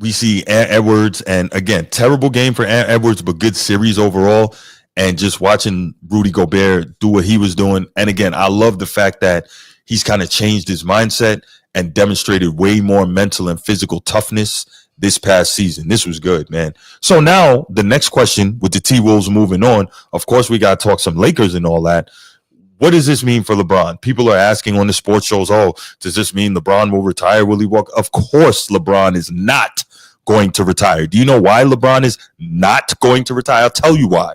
Ant Edwards, and again, terrible game for Ant Edwards, but good series overall. And just watching Rudy Gobert do what he was doing. And again, I love the fact that he's kind of changed his mindset and demonstrated way more mental and physical toughness this past season. This was good, man. So now the next question with the T-Wolves moving on, of course, we got to talk some Lakers and all that. What does this mean for LeBron? People are asking on the sports shows, oh, does this mean LeBron will retire? Will he walk? Of course, LeBron is not going to retire. Do you know why LeBron is not going to retire? I'll tell you why.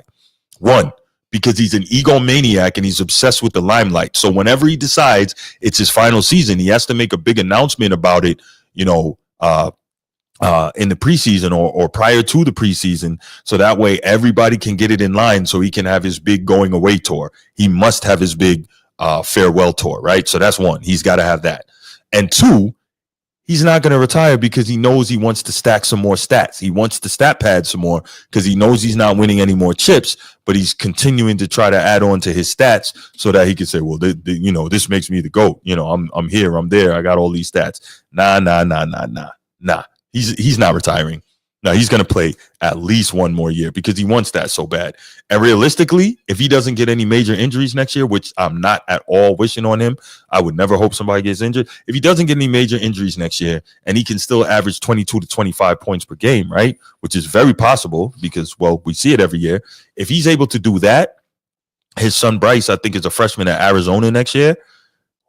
One, because he's an egomaniac and he's obsessed with the limelight. So whenever he decides it's his final season, he has to make a big announcement about it, in the preseason or prior to the preseason. So that way everybody can get it in line so he can have his big going away tour. He must have his big farewell tour, right? So that's one. He's got to have that. And two, he's not going to retire because he knows he wants to stack some more stats. He wants to stat pad some more because he knows he's not winning any more chips, but he's continuing to try to add on to his stats so that he can say, well, this makes me the GOAT. I'm here, I'm there. I got all these stats. Nah. He's not retiring. No, he's going to play at least one more year because he wants that so bad. And realistically, if he doesn't get any major injuries next year, which I'm not at all wishing on him, I would never hope somebody gets injured. If he doesn't get any major injuries next year and he can still average 22 to 25 points per game, right, which is very possible because, well, we see it every year. If he's able to do that, his son Bryce, I think, is a freshman at Arizona next year.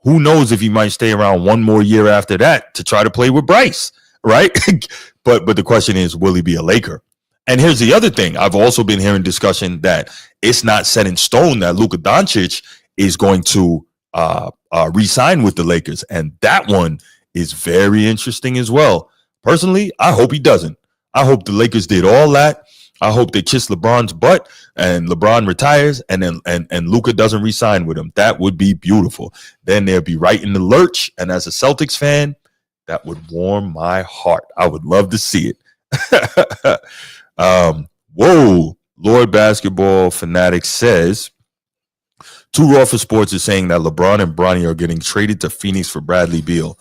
Who knows if he might stay around one more year after that to try to play with Bryce, right? But the question is, will he be a Laker? And here's the other thing. I've also been hearing discussion that it's not set in stone that Luka Doncic is going to re-sign with the Lakers. And that one is very interesting as well. Personally, I hope he doesn't. I hope the Lakers did all that. I hope they kiss LeBron's butt and LeBron retires and then and Luka doesn't re-sign with him. That would be beautiful. Then they'll be right in the lurch. And as a Celtics fan, that would warm my heart. I would love to see it. Lord Basketball Fanatic says, Too Raw for Sports is saying that LeBron and Bronny are getting traded to Phoenix for Bradley Beal.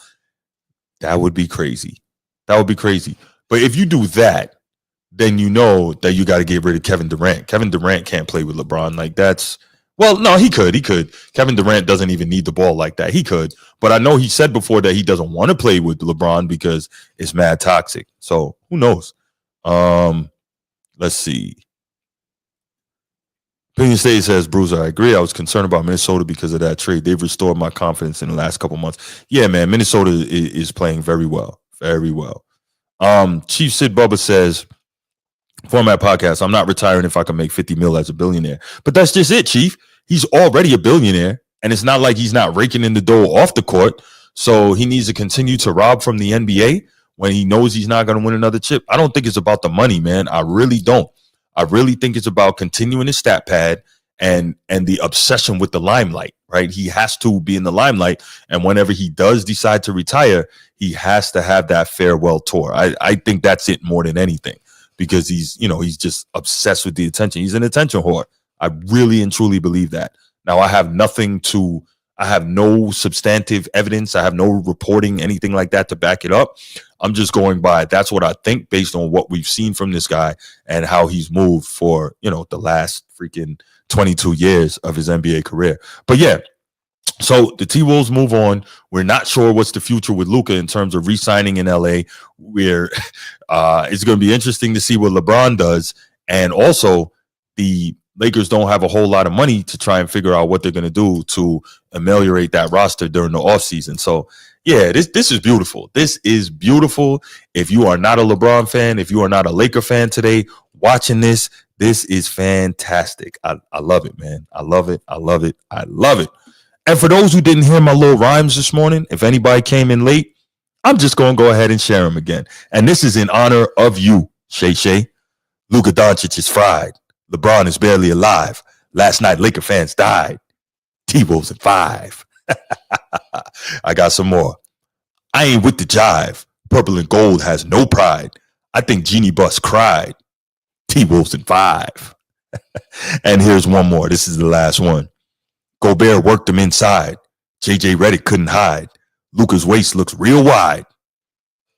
That would be crazy. But if you do that, then you know that you got to get rid of Kevin Durant. Kevin Durant can't play with LeBron. Like that's, well, no, he could. Kevin Durant doesn't even need the ball like that. He could. But I know he said before that he doesn't want to play with LeBron because it's mad toxic. So who knows? Let's see. Opinion State says, Bruiser, I agree. I was concerned about Minnesota because of that trade. They've restored my confidence in the last couple months. Yeah, man, Minnesota is playing very well. Very well. Chief Sid Bubba says, Format Podcast, I'm not retiring if I can make 50 mil as a billionaire. But that's just it, Chief. He's already a billionaire, and it's not like he's not raking in the dough off the court. So he needs to continue to rob from the NBA when he knows he's not going to win another chip. I don't think it's about the money, man. I really don't. I really think it's about continuing his stat pad and the obsession with the limelight, right? He has to be in the limelight. And whenever he does decide to retire, he has to have that farewell tour. I think that's it more than anything. Because he's just obsessed with the attention. He's an attention whore. I really and truly believe that. Now, I have no substantive evidence. I have no reporting, anything like that to back it up. I'm just going by, that's what I think based on what we've seen from this guy and how he's moved for, the last freaking 22 years of his NBA career. But yeah, so the T-Wolves move on. We're not sure what's the future with Luka in terms of re-signing in LA. It's going to be interesting to see what LeBron does. And also, the Lakers don't have a whole lot of money to try and figure out what they're going to do to ameliorate that roster during the offseason. So, yeah, this is beautiful. This is beautiful. If you are not a LeBron fan, if you are not a Laker fan today, watching this is fantastic. I love it, man. I love it. And for those who didn't hear my little rhymes this morning, if anybody came in late, I'm just going to go ahead and share them again. And this is in honor of you, Shay. Luka Doncic is fried. LeBron is barely alive. Last night, Laker fans died. T-Wolves at 5. I got some more. I ain't with the jive. Purple and gold has no pride. I think Jeannie Buss cried. T-Wolves in 5. And here's one more. This is the last one. Gobert worked him inside. JJ Redick couldn't hide. Luka's waist looks real wide.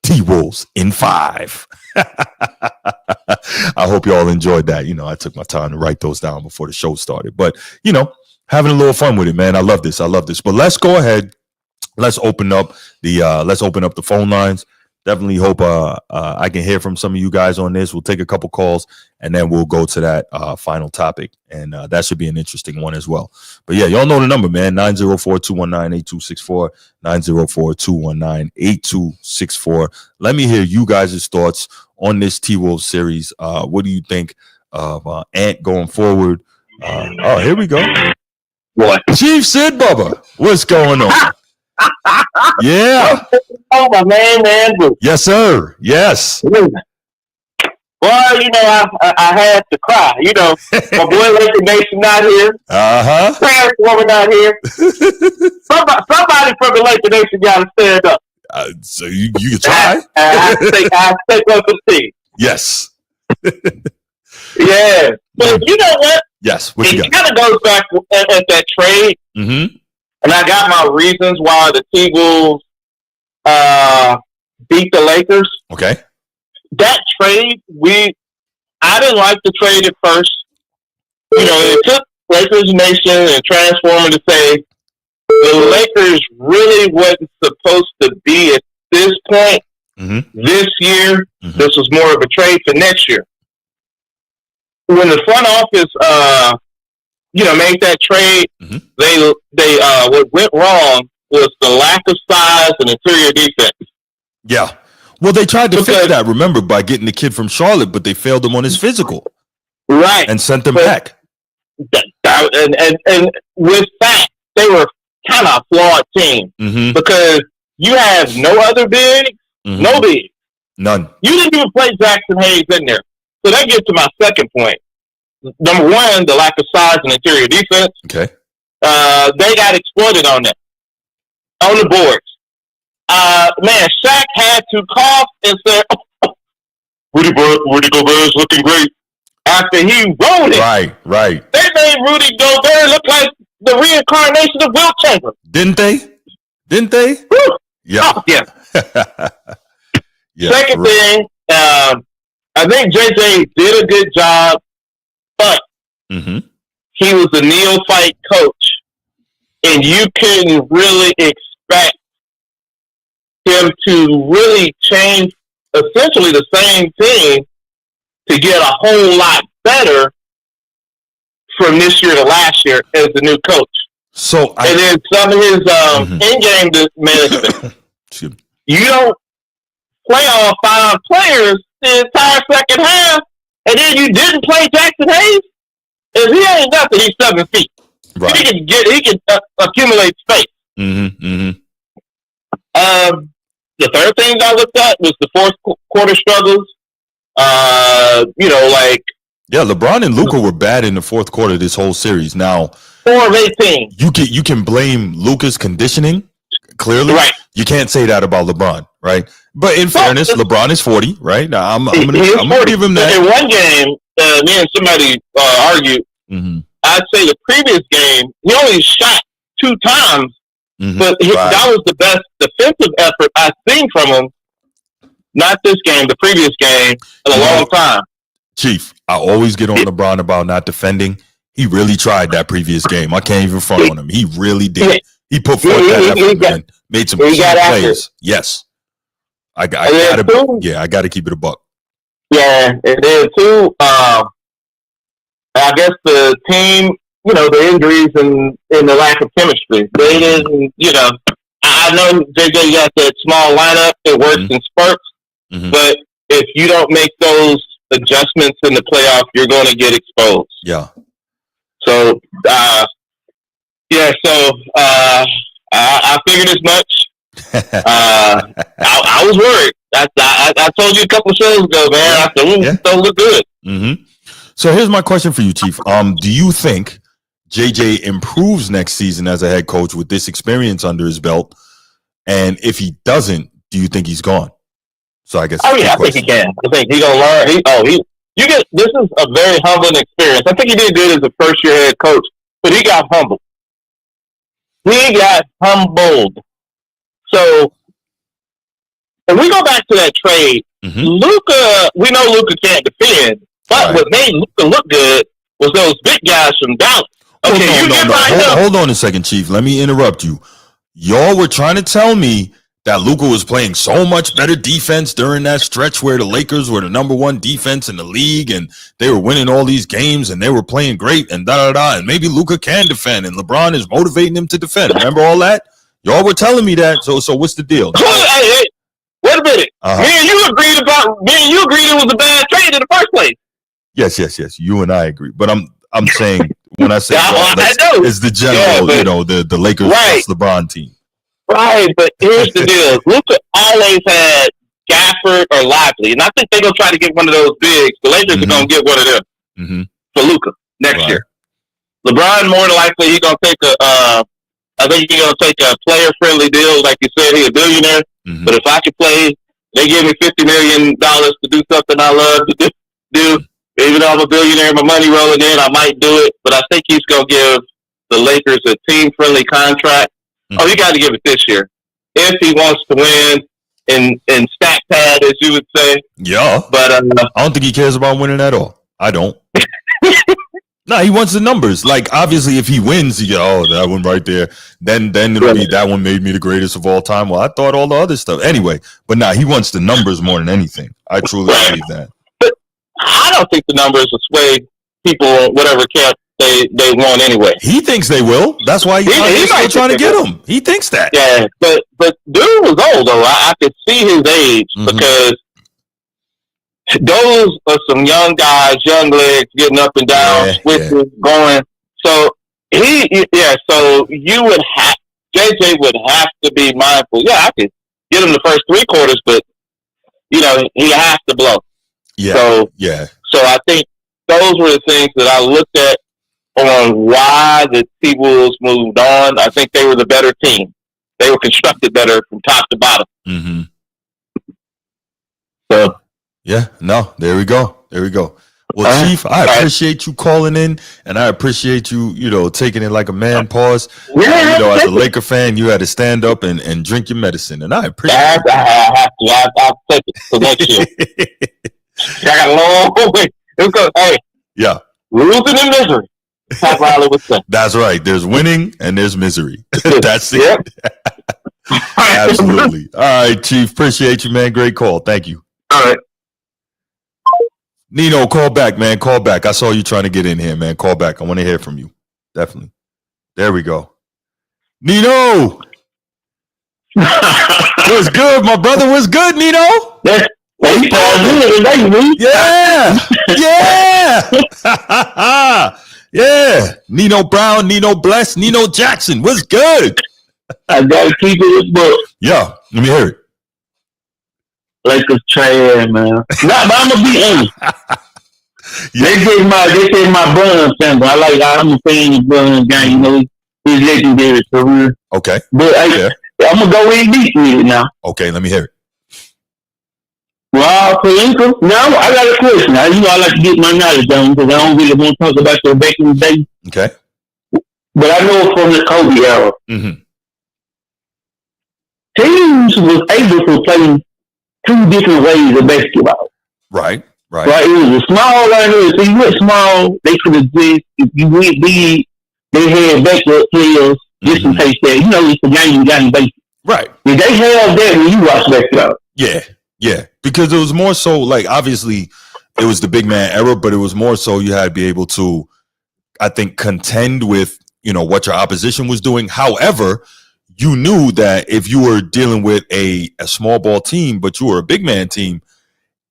T-Wolves in 5. I hope you all enjoyed that. I took my time to write those down before the show started. But, having a little fun with it, man. I love this. But let's go ahead. Let's open up the phone lines. Definitely hope I can hear from some of you guys on this. We'll take a couple calls and then we'll go to that final topic. And that should be an interesting one as well. But yeah, y'all know the number, man. 904-219-8264. 904-219-8264. Let me hear you guys' thoughts on this T-Wolves series. What do you think of Ant going forward? Here we go. What? Chief Sid Bubba, what's going on? Yeah. Oh, my man, Andrew. Yes, sir. Yes. Well, I had to cry. My boy Laker Nation not here. Parents woman not here. Somebody from the Laker Nation got to stand up. So you can try. I take up the team. Yes. Yeah. But you know what? Yes. What you it got? kind of goes back at that trade. Mm-hmm. And I got my reasons why the T-Wolves beat the Lakers. Okay. That trade, I didn't like the trade at first. It took Lakers Nation and Transformer to say the Lakers really wasn't supposed to be at this point this year. Mm-hmm. This was more of a trade for next year. When the front office, made that trade, they what went wrong was the lack of size and interior defense. Yeah. Well, they tried to fix that, remember, by getting the kid from Charlotte, but they failed him on his physical. Right. And sent him back. And with that, they were kind of a flawed team because you have no other bigs, no bigs. None. You didn't even play Jackson Hayes in there. So that gets to my second point. Number one, the lack of size and interior defense. Okay. They got exploited on that. On the boards. Man, Shaq had to cough and say, Rudy Gobert is looking great. After he wrote it. Right. They made Rudy Gobert look like the reincarnation of Will Chamberlain. Didn't they? Woo. Yeah. Oh, yeah. Yeah. Second thing, I think JJ did a good job, but he was a neophyte coach, and you couldn't really expect him to really change essentially the same team to get a whole lot better from this year to last year as the new coach. And then some of his in-game management. You don't play all 5 players the entire second half, and then you didn't play Jackson Hayes. If he ain't nothing, he's 7 feet. Right. He can accumulate space. The third thing I looked at was the fourth quarter struggles. Yeah, LeBron and Luka were bad in the fourth quarter this whole series. Now, 4 of 18. You can blame Luka's conditioning. Clearly, right. You can't say that about LeBron, right? But in fairness, LeBron is 40, right? Now I'm gonna give him that. In one game, me and somebody argued. I'd say the previous game, he only shot 2 times, but that was the best defensive effort I've seen from him. Not this game, the previous game, in a long time. Chief, I always get on LeBron about not defending. He really tried that previous game. I can't even front on him. He really did. He put forth that effort, man. Made some key plays. Yes. I got to keep it a buck. Yeah, and then too, I guess the team, the injuries and the lack of chemistry. They didn't, I know JJ got that small lineup. It works in spurts, but if you don't make those adjustments in the playoff, you're going to get exposed. Yeah. So, I figured as much. I was worried. I told you a couple of shows ago, man. I said, don't look good. So here's my question for you, Chief. Do you think JJ improves next season as a head coach with this experience under his belt? And if he doesn't, do you think he's gone? So I guess. Oh yeah, I think he can. I think he's gonna learn. This is a very humbling experience. I think he did good as a first year head coach, but he got humbled. So if we go back to that trade, Luka, we know Luka can't defend, but what made Luka look good was those big guys from Dallas. Okay, Hold on a second, Chief. Let me interrupt you. Y'all were trying to tell me that Luka was playing so much better defense during that stretch where the Lakers were the number one defense in the league and they were winning all these games and they were playing great and and maybe Luka can defend and LeBron is motivating him to defend. Remember all that? Y'all were telling me that. So what's the deal? Hey, wait a minute. Me and you agreed it was a bad trade in the first place. Yes. You and I agree. But I'm saying when I say it's the general, the Lakers plus LeBron team. Right, but here's the deal. Luka always had Gafford or Lively, and I think they're going to try to get one of those bigs. The Lakers are going to get one of them for Luka next year. LeBron, more than likely, he's going to take I think he's going to take a player-friendly deal. Like you said, he's a billionaire. But if I could play, they give me $50 million to do something I love to do. Even though I'm a billionaire, my money rolling in, I might do it. But I think he's going to give the Lakers a team-friendly contract. Oh, he got to give it this year if he wants to win in stat pad, as you would say. Yeah, but I don't think he cares about winning at all. I don't. No, he wants the numbers. Like obviously, if he wins, that one right there. Then it'll be that one made me the greatest of all time. Well, I thought all the other stuff anyway. But he wants the numbers more than anything. I truly believe that. But I don't think the numbers will sway people whatever camp they want anyway. He thinks they will. That's why he's still trying to get him. He thinks that. Yeah, but dude was old though. I could see his age because those are some young guys, young legs getting up and down, switching, going. So so you would have JJ would have to be mindful. Yeah, I could get him the first 3 quarters, but he has to blow. Yeah. So I think those were the things that I looked at on why the T-Wolves moved on. I think they were the better team. They were constructed better from top to bottom. So there we go. Well, Chief, I appreciate you calling in, and I appreciate you, taking it like a man. Pause. As a Laker fan, you had to stand up and drink your medicine, and I appreciate it. I have to. I'll take it for next year. I got a long way. Losing in misery. That's right. There's winning and there's misery. That's it. Absolutely. All right, Chief. Appreciate you, man. Great call. Thank you. All right. Nino, call back, man. Call back. I saw you trying to get in here, man. Call back. I want to hear from you. Definitely. There we go. Nino! What's good, my brother? What's good, Nino? Yeah. Nino Brown, Nino Bless, Nino Jackson. What's good? I gotta keep it this book. Yeah, let me hear it. Lakers trash, man. But I'm gonna be honest. They say my Brun fan. I'm a fan of Brun guy. He's legendary for real. Okay. But I'm gonna go in deep with it now. Okay, let me hear it. Well, for income, now I got a question. I like to get my knowledge down because I don't really want to talk about the back in the day. Okay. But I know from the Kobe era, teams was able to play 2 different ways of basketball. Right. It was a small line. If you went small, they could exist. If you went big, they had backup players just in case that. It's a game you got in basic. Right. Did they have that when you watched basketball? Yeah. Because it was more so obviously it was the big man era, but it was more so you had to be able to, I think, contend with, what your opposition was doing. However, you knew that if you were dealing with a small ball team, but you were a big man team,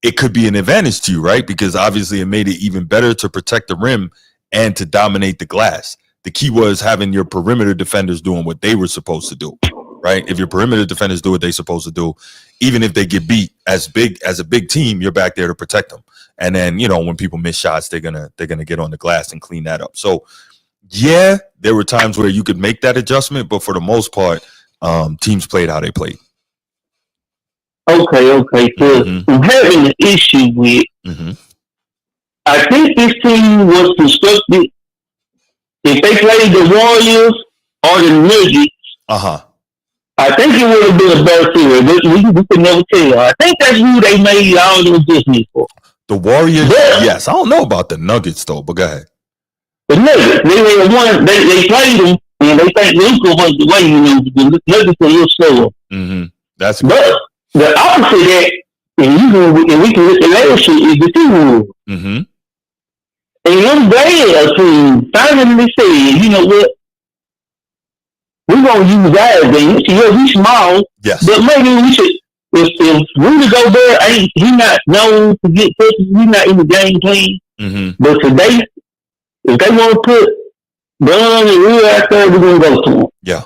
it could be an advantage to you, right? Because obviously it made it even better to protect the rim and to dominate the glass. The key was having your perimeter defenders doing what they were supposed to do, right? If your perimeter defenders do what they're supposed to do, even if they get beat as a big team, you're back there to protect them. And then, when people miss shots, they're gonna get on the glass and clean that up. So yeah, there were times where you could make that adjustment, but for the most part, teams played how they played. Okay. Because I'm having an issue with. I think this team was constructed. If they played the Warriors or the Nuggets, I think it would have been a better series. We could never tell. I think that's who they made all the adjustments for. The Warriors, yes. I don't know about the Nuggets though, but go ahead. The Nuggets, they won. They played them, and they think Luka was the way. The Nuggets were a little slower. That's but the opposite of that, and we can look at last year is the T-Wolves. And I'm glad to finally say, you know what? We're going to use that then. He's small. Yes. But maybe we should, if Rudy Gobert he not known to get touches, he's not in the game plan. But today, if they want to put Bron and Rui out there, we're going to go to him. Yeah.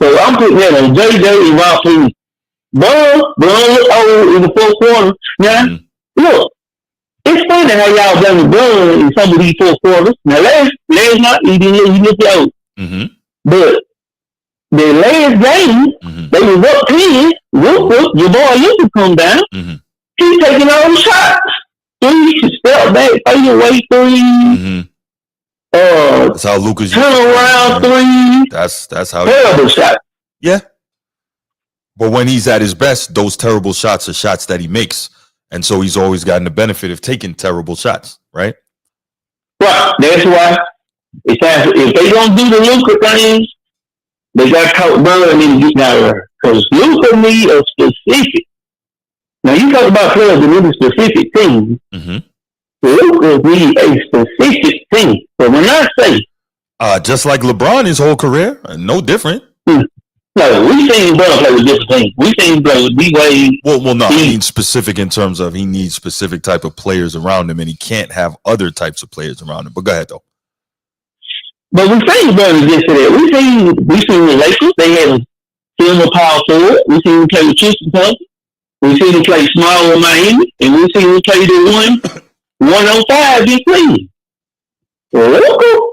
So I'm putting that on JJ and Rob Lee. Bron look old in the fourth quarter. Now, look. It's funny how y'all done the Bron in some of these fourth quarters. Now, last night, he looked old. But the last game, they was up 10. Your boy Luka come down. He's taking all the shots. Three, step back, fade away three. That's how Luka's turn around three. That's how terrible shot. Yeah. But when he's at his best, those terrible shots are shots that he makes. And so he's always gotten the benefit of taking terrible shots, right? Right. That's why if they don't do the Luka things, they got to talk Bron and get out of there. Because Luka need a specific. Now you talk about players that need a specific team. Luka need a specific team. So when I say, just like LeBron his whole career, no different. No, we seen LeBron play with different teams. We seen him play with D-Wade. Well, no, I mean specific in terms of he needs specific type of players around him, and he can't have other types of players around him. But go ahead, though. But we seen LeBron against that. We seen the Lakers. They had a power forward. We seen him play with Tristan Thompson. We seen him play small with Miami, and we seen him play the 1-on-5 in Cleveland. Well,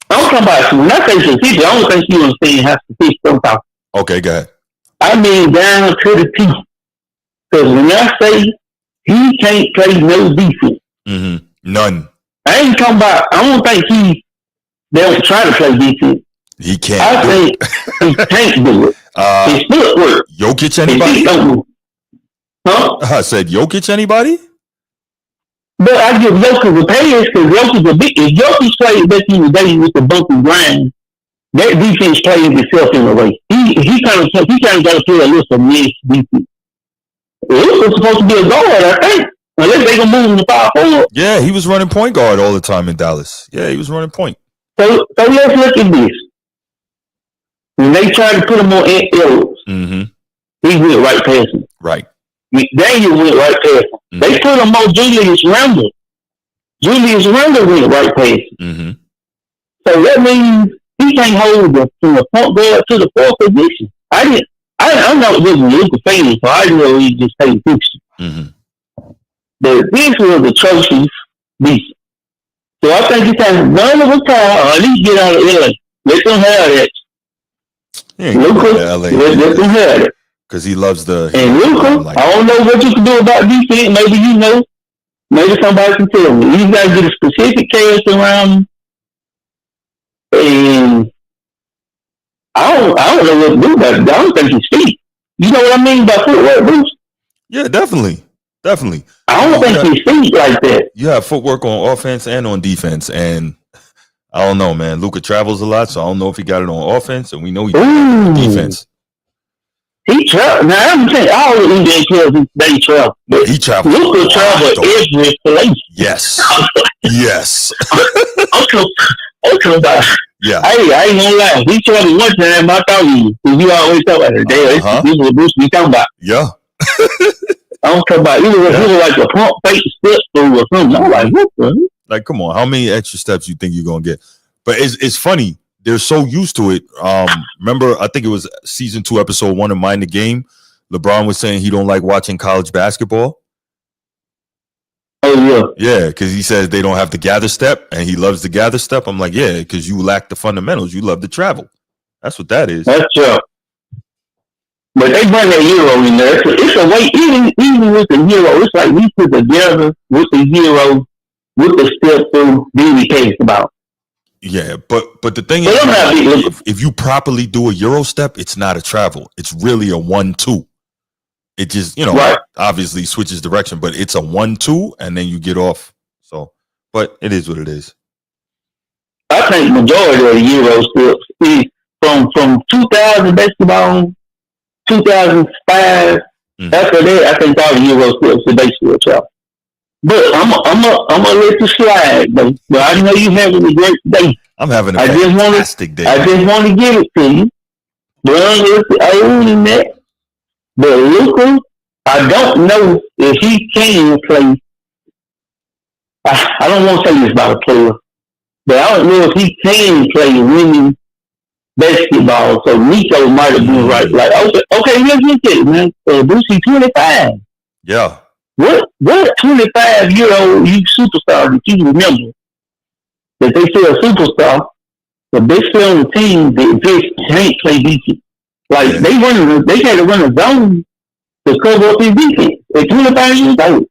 I'm talking about, when I say specific, I don't think you understand how specific I'm talking. Okay, go ahead. I mean down to the T. Because when I say he can't play no defense. None. I ain't talking about, I don't think they don't try to play defense. He can't. I think he can't do it. His footwork. Jokic anybody? I said Jokic anybody? But I give Jokic a pass because Jokic a big. If Jokic played back in the day with the bump and grind, that defense played itself in a way. He kind of got to play a little of mess defense. It was supposed to be a guard, I think, unless they gonna move him to power forward. Yeah, he was running point guard all the time in Dallas. Yeah, he was running point. So let's look at this. When they tried to put him on Ellis, he went right past him. Right. Daniel went right past him. They put him on Julius Randle. Julius Randle went right past him. So that means he can't hold from the point guard to the fourth position. I'm not really a Luka fan, so I didn't really just pay attention. But this was atrocious decent. So I think it's time none of us time, or at least get out of LA. Let them have that. Luka, let them have it. Because he loves the... And Luka, I don't know what you can do about defense. Maybe you know. Maybe somebody can tell me. You got to get a specific cast around him. And I don't know what to do about it. I don't think he's feet. You know what I mean by footwork, Bruce? Yeah, definitely. Definitely. I don't think he's feet like that. You have footwork on offense and on defense. And I don't know, man. Luka travels a lot, so I don't know if he got it on offense. And we know he got it on defense. He traveled. Now, I'm saying all the NBA players, they travel. But he traveled. Luka traveled every place. Yes. Yes. I'm talking about. Yeah. Hey, I ain't gonna lie. He traveled one time. I thought you always talk about it. This is what Bruce be talking about. Yeah. I'm talking about. It was like a pump fake step through or something. I'm like, what the? Like, come on. How many extra steps you think you're gonna get? But it's funny. They're so used to it. Remember, I think it was season 2, episode 1 of Mind the Game. LeBron was saying he don't like watching college basketball. Oh, yeah. Yeah, because he says they don't have the gather step, and he loves the gather step. I'm like, yeah, because you lack the fundamentals. You love to travel. That's what that is. That's true. But they bring that Euro in there. It's a way, even with the Euro, it's like we put together with the Euro, with the step through, then we taste about. Yeah, but the thing is, if you properly do a Euro step, it's not a travel. It's really a 1-2. It just, right. Obviously switches direction, but it's a 1-2, and then you get off. So, but it is what it is. I think majority of the Euro steps from 2000 basketball, 2005. After that, I think all the Euro steps are basically a travel. But I'm gonna let you slide, though. But I know you're having a great day. I'm having a fantastic day. I just want to give it to you. Brown is older than that. But Luka, I don't know if he can play. I don't want to say this about a player, but I don't know if he can play winning basketball. So Nico might have been right. Like, okay, let's look at it, man. Brucey 25. Yeah. What 25-year-old superstar that you remember that they say a superstar, but they still on the team that just can't play defense? Like they had to run a zone to cover up his defense at 25 years old.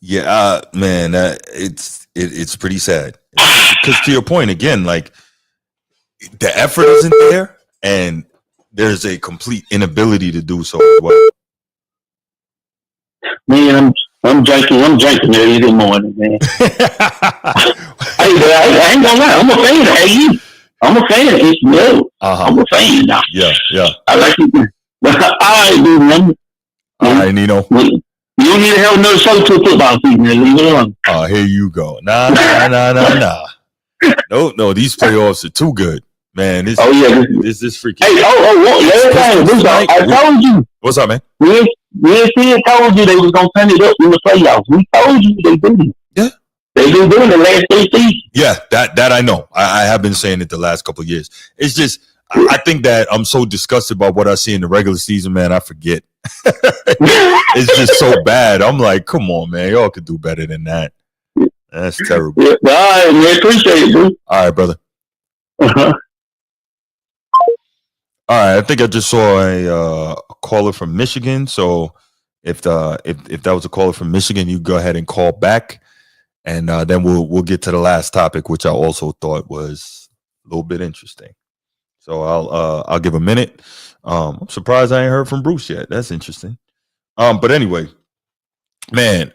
Yeah, man, it's pretty sad. Because to your point again, like the effort isn't there, and there's a complete inability to do so as well. Man, I'm drinking early in the morning, man. I ain't gonna lie, I'm a fan of AU. I'm a fan of HBO. I'm a fan now. Yeah. I like it. All right, dude, man. All right, Nino. You don't need to have another show to football season, man. Leave it alone. Oh, here you go. Nah. No, these playoffs are too good. Man, this is freaking. Hey, I told you. What's up, man? We told you they was gonna turn it up in the playoffs. We told you they did. Yeah. They've been doing the last 3 seasons. Yeah, that I know. I have been saying it the last couple of years. It's just I think that I'm so disgusted by what I see in the regular season, man. I forget. It's just so bad. I'm like, come on, man. Y'all could do better than that. That's terrible. Yeah, all right, man. Appreciate it, dude. All right, brother. All right, I think I just saw a caller from Michigan. So if that was a caller from Michigan, you go ahead and call back, and then we'll get to the last topic, which I also thought was a little bit interesting. So I'll give a minute. I'm surprised I ain't heard from Bruce yet. That's interesting. But anyway, man,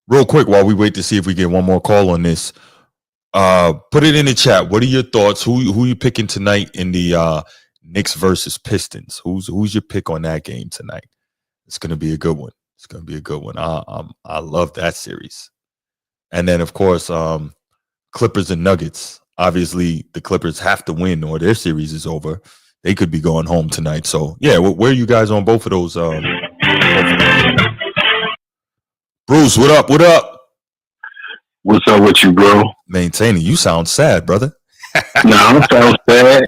real quick while we wait to see if we get one more call on this, put it in the chat. What are your thoughts? Who you picking tonight in the Knicks versus Pistons? Who's your pick on that game tonight? It's gonna be a good one. I love that series. And then of course, Clippers and Nuggets. Obviously, the Clippers have to win or their series is over. They could be going home tonight. So yeah, where are you guys on both of those? Bruce, what up? What's up with you, bro? Maintaining. You sound sad, brother. No, I don't sound sad.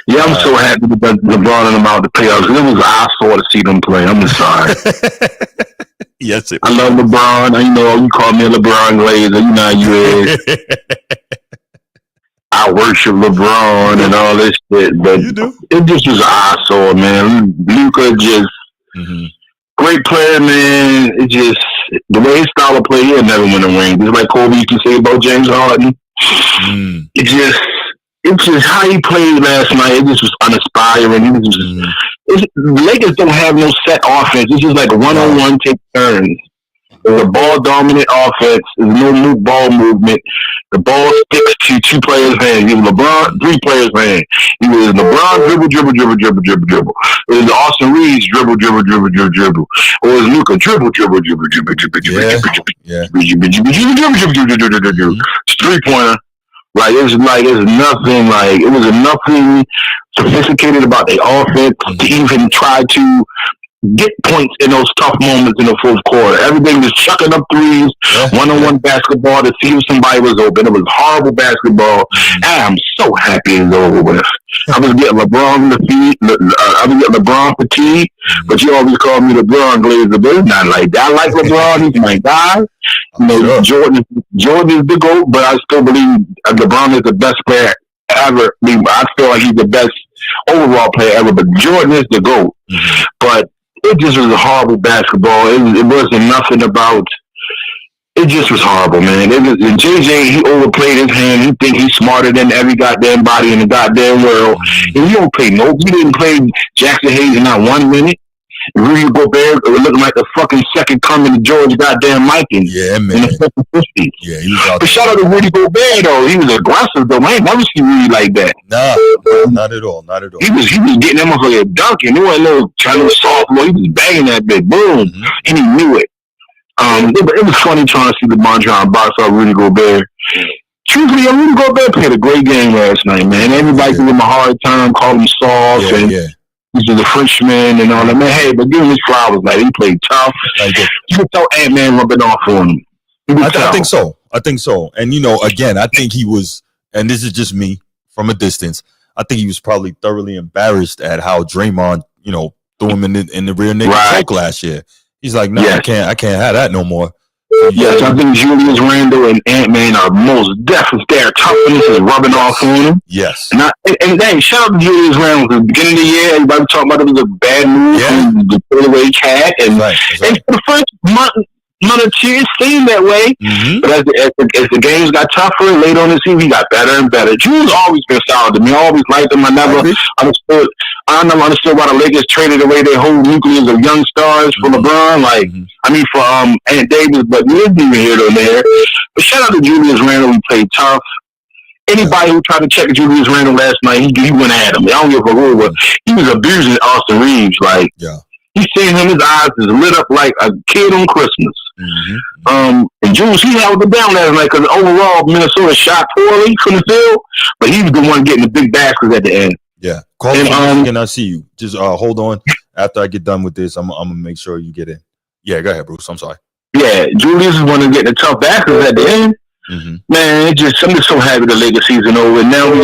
Yeah, I'm so happy that LeBron and them out the playoffs. It was an eyesore to see them play. I'm sorry. Yes, I love LeBron. You know, you call me a LeBron Glazer. You know how you is. I worship LeBron and all this shit, but it just was an eyesore, man. Luka just great player, man. It just the way his style of play, he'll never win a ring. Just like Kobe used to say about James Harden. It's just how he played last night. It just was uninspiring. The Lakers don't have no set offense. It's just like one-on-one take turns. It's a ball dominant offense. There's no new ball movement. The ball sticks to 2 players' hands. Either LeBron, 3 players' hands. Either LeBron dribble. Or is Austin Reeves dribble. Or is Luka dribble. It's 3-pointer. It's nothing. It was nothing sophisticated about the offense to even try to get points in those tough moments in the fourth quarter. Everything was chucking up threes, one-on-one basketball to see if somebody was open. It was horrible basketball. I'm so happy it's over with. I was getting LeBron fatigue, but you always call me LeBron Glazer, but it's not like that. I like LeBron. He's my guy. Jordan is the GOAT, but I still believe LeBron is the best player ever. I mean, I feel like he's the best overall player ever, but Jordan is the GOAT. But it just was a horrible basketball. It wasn't nothing about. It just was horrible, man. And JJ, he overplayed his hand. He think he's smarter than every goddamn body in the goddamn world. And he don't play he didn't play Jackson Hayes in not 1 minute. Rudy Gobert looking like the fucking second coming to George goddamn Mikan. Yeah, man. In the fucking 50s. Yeah, he was out. But shout out to Rudy Gobert though. He was aggressive though. I ain't never seen Rudy like that. Nah, not at all. Not at all. He was getting that motherfucker dunking. It wasn't no trying to sophomore. He was banging that big boom, and he knew it. It was funny trying to see LeBron trying to box out Rudy Gobert. Truthfully, Rudy Gobert played a great game last night, man. Everybody gave him a hard time, called him soft, and he's a Frenchman and all that. Man, hey, but give him his flowers. Like, he played tough. You could tell Ant-Man rubbing off on him. I think so. I think so. And, you know, again, I think he was, and this is just me from a distance, I think he was probably thoroughly embarrassed at how Draymond, you know, threw him in the rear naked choke last year. He's like, no, I can't have that no more. Yes, I think Julius Randle and Ant-Man are most definitely their toughness is rubbing off on him. Yes. And then shout out to Julius Randle. At the beginning of the year, everybody was talking about it was a bad move from the fadeaway cat. And for the first month or two, it seemed that way. But as the games got tougher, later on the season, he got better and better. Julius always been solid to me. I always liked him. I never understood why the Lakers traded away their whole nucleus of young stars for LeBron. Like, I mean, for Ant Davis, but he didn't even here or there. But shout out to Julius Randle. He played tough. Anybody who tried to check Julius Randle last night, he went at him. I don't give a rule, but he was abusing Austin Reeves. Like, he's seeing him, his eyes is lit up like a kid on Christmas. And Julius, he held it down last night because overall Minnesota shot poorly from the field, but he was the one getting the big baskets at the end. Yeah. Call me and I see you. Just hold on. After I get done with this, I'm gonna make sure you get in. Yeah, go ahead, Bruce. I'm sorry. Yeah, Julius is one of getting the tough baskets at the end. Man, I'm just so happy the Lakers season over. And now we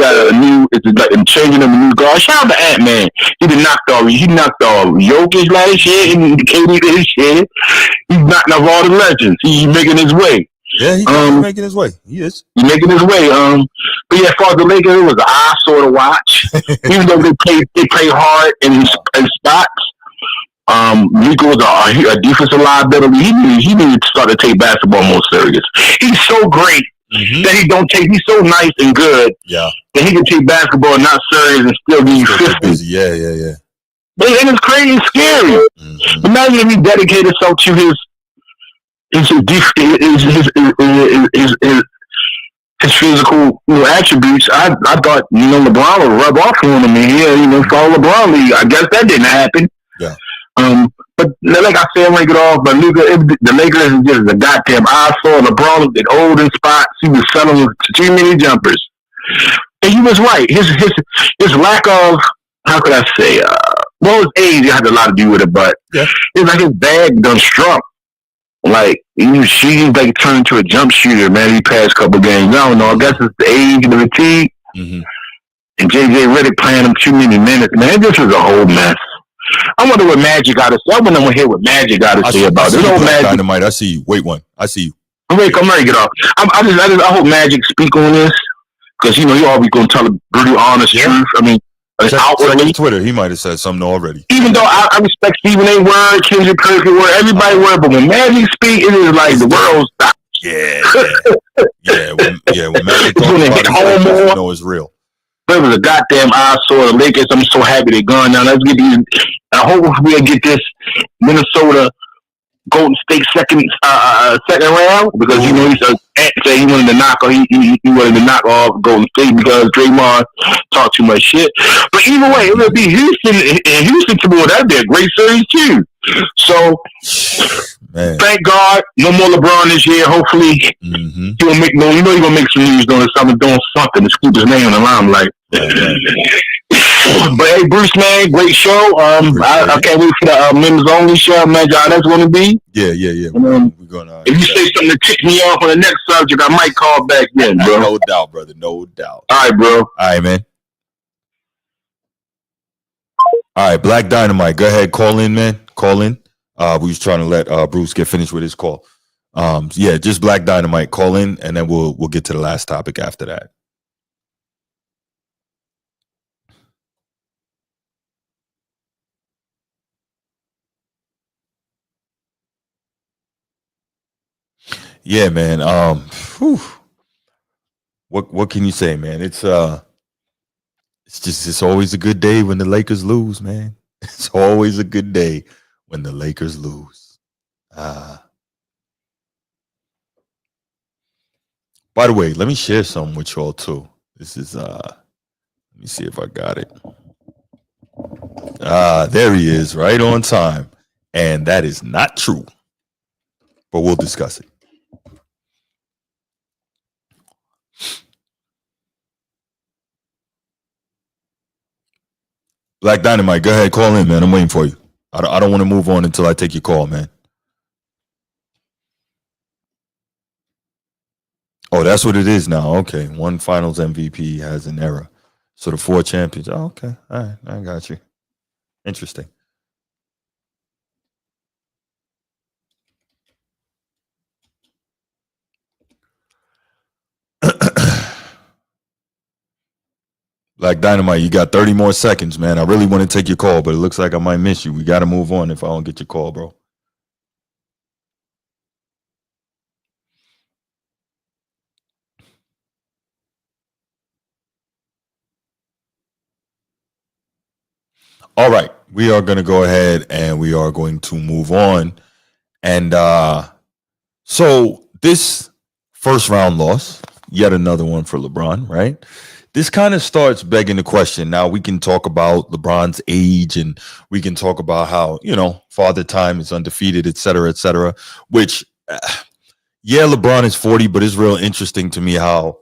got changing of a new guard. Shout out to Ant-Man. He knocked off Jokic last year and KD this year. He's knocking off all the legends. He's making his way. Yeah, he's making his way. He is. He's making his way. But yeah, as far as the Lakers, it was an eyesore to watch. Even though they play hard in spots. Nico was a defensive liability. He needed to start to take basketball more serious. He's so great that he's so nice and good that he can take basketball not serious and still give you 50. Yeah. But it's crazy and scary. Imagine if he dedicated himself to his physical attributes. I thought LeBron would rub off on him and follow LeBron league. I guess that didn't happen. Yeah. But like I said, when I get off, but the Lakers is just a goddamn eyesore. LeBron looked old in spots. He was selling too many jumpers. And he was right. His lack of, how could I say, his age had a lot to do with it, but it's like his bag done shrunk. Like, she's like turned into a jump shooter, man, these past couple games. I don't know. I guess it's the age and the fatigue. And JJ Redick playing him too many minutes, man. This was a whole mess. I wonder what Magic got to say. I want to hear what Magic got to say about this. Dynamite, I see you. Wait one. I see you. I'm ready to get off. I hope Magic speak on this because he always going to tell the brutal, honest truth. I mean, check Twitter. He might have said something already. Even though I respect Stephen A. Word, Kendrick Perkins Word, everybody word, but when Magic speak, it is like the world stops. When Magic talks about it, it's real. It was a goddamn eyesore. The Lakers, I'm so happy they're gone now. Let's get these. I hope we'll get this Minnesota Golden State second round because he wanted to knock off Golden State because Draymond talked too much shit. But either way, it would be Houston and Houston to me. That'd be a great series too. So thank God, no more LeBron this year. Hopefully, he'll make he's gonna make some news doing something to keep his name on the limelight. But hey, Bruce, man, great show. I can't wait for the members only show. Imagine how that's going to be. Yeah. We're gonna. If you say something to tick me off on the next subject, I might call back then, bro. No doubt, brother. No doubt. All right, bro. All right, man. All right, Black Dynamite. Go ahead, call in, man. Call in. We was trying to let Bruce get finished with his call. Just Black Dynamite. Call in, and then we'll get to the last topic after that. Yeah, man. What can you say, man? It's always a good day when the Lakers lose, man. It's always a good day when the Lakers lose. By the way, let me share something with y'all too. This is let me see if I got it. There he is, right on time. And that is not true. But we'll discuss it. Black Dynamite, go ahead, call in, man. I'm waiting for you. I don't want to move on until I take your call, man. Oh, that's what it is now. Okay. One finals MVP has an error. So the 4 champions. Oh, okay. All right. I got you. Interesting. Black Dynamite, you got 30 more seconds, man. I really want to take your call, but it looks like I might miss you. We got to move on if I don't get your call, bro. All right. We are going to go ahead and we are going to move on. And so this first round loss, yet another one for LeBron, right? This kind of starts begging the question. Now we can talk about LeBron's age and we can talk about how, Father Time is undefeated, et cetera, which, yeah, LeBron is 40, but it's real interesting to me how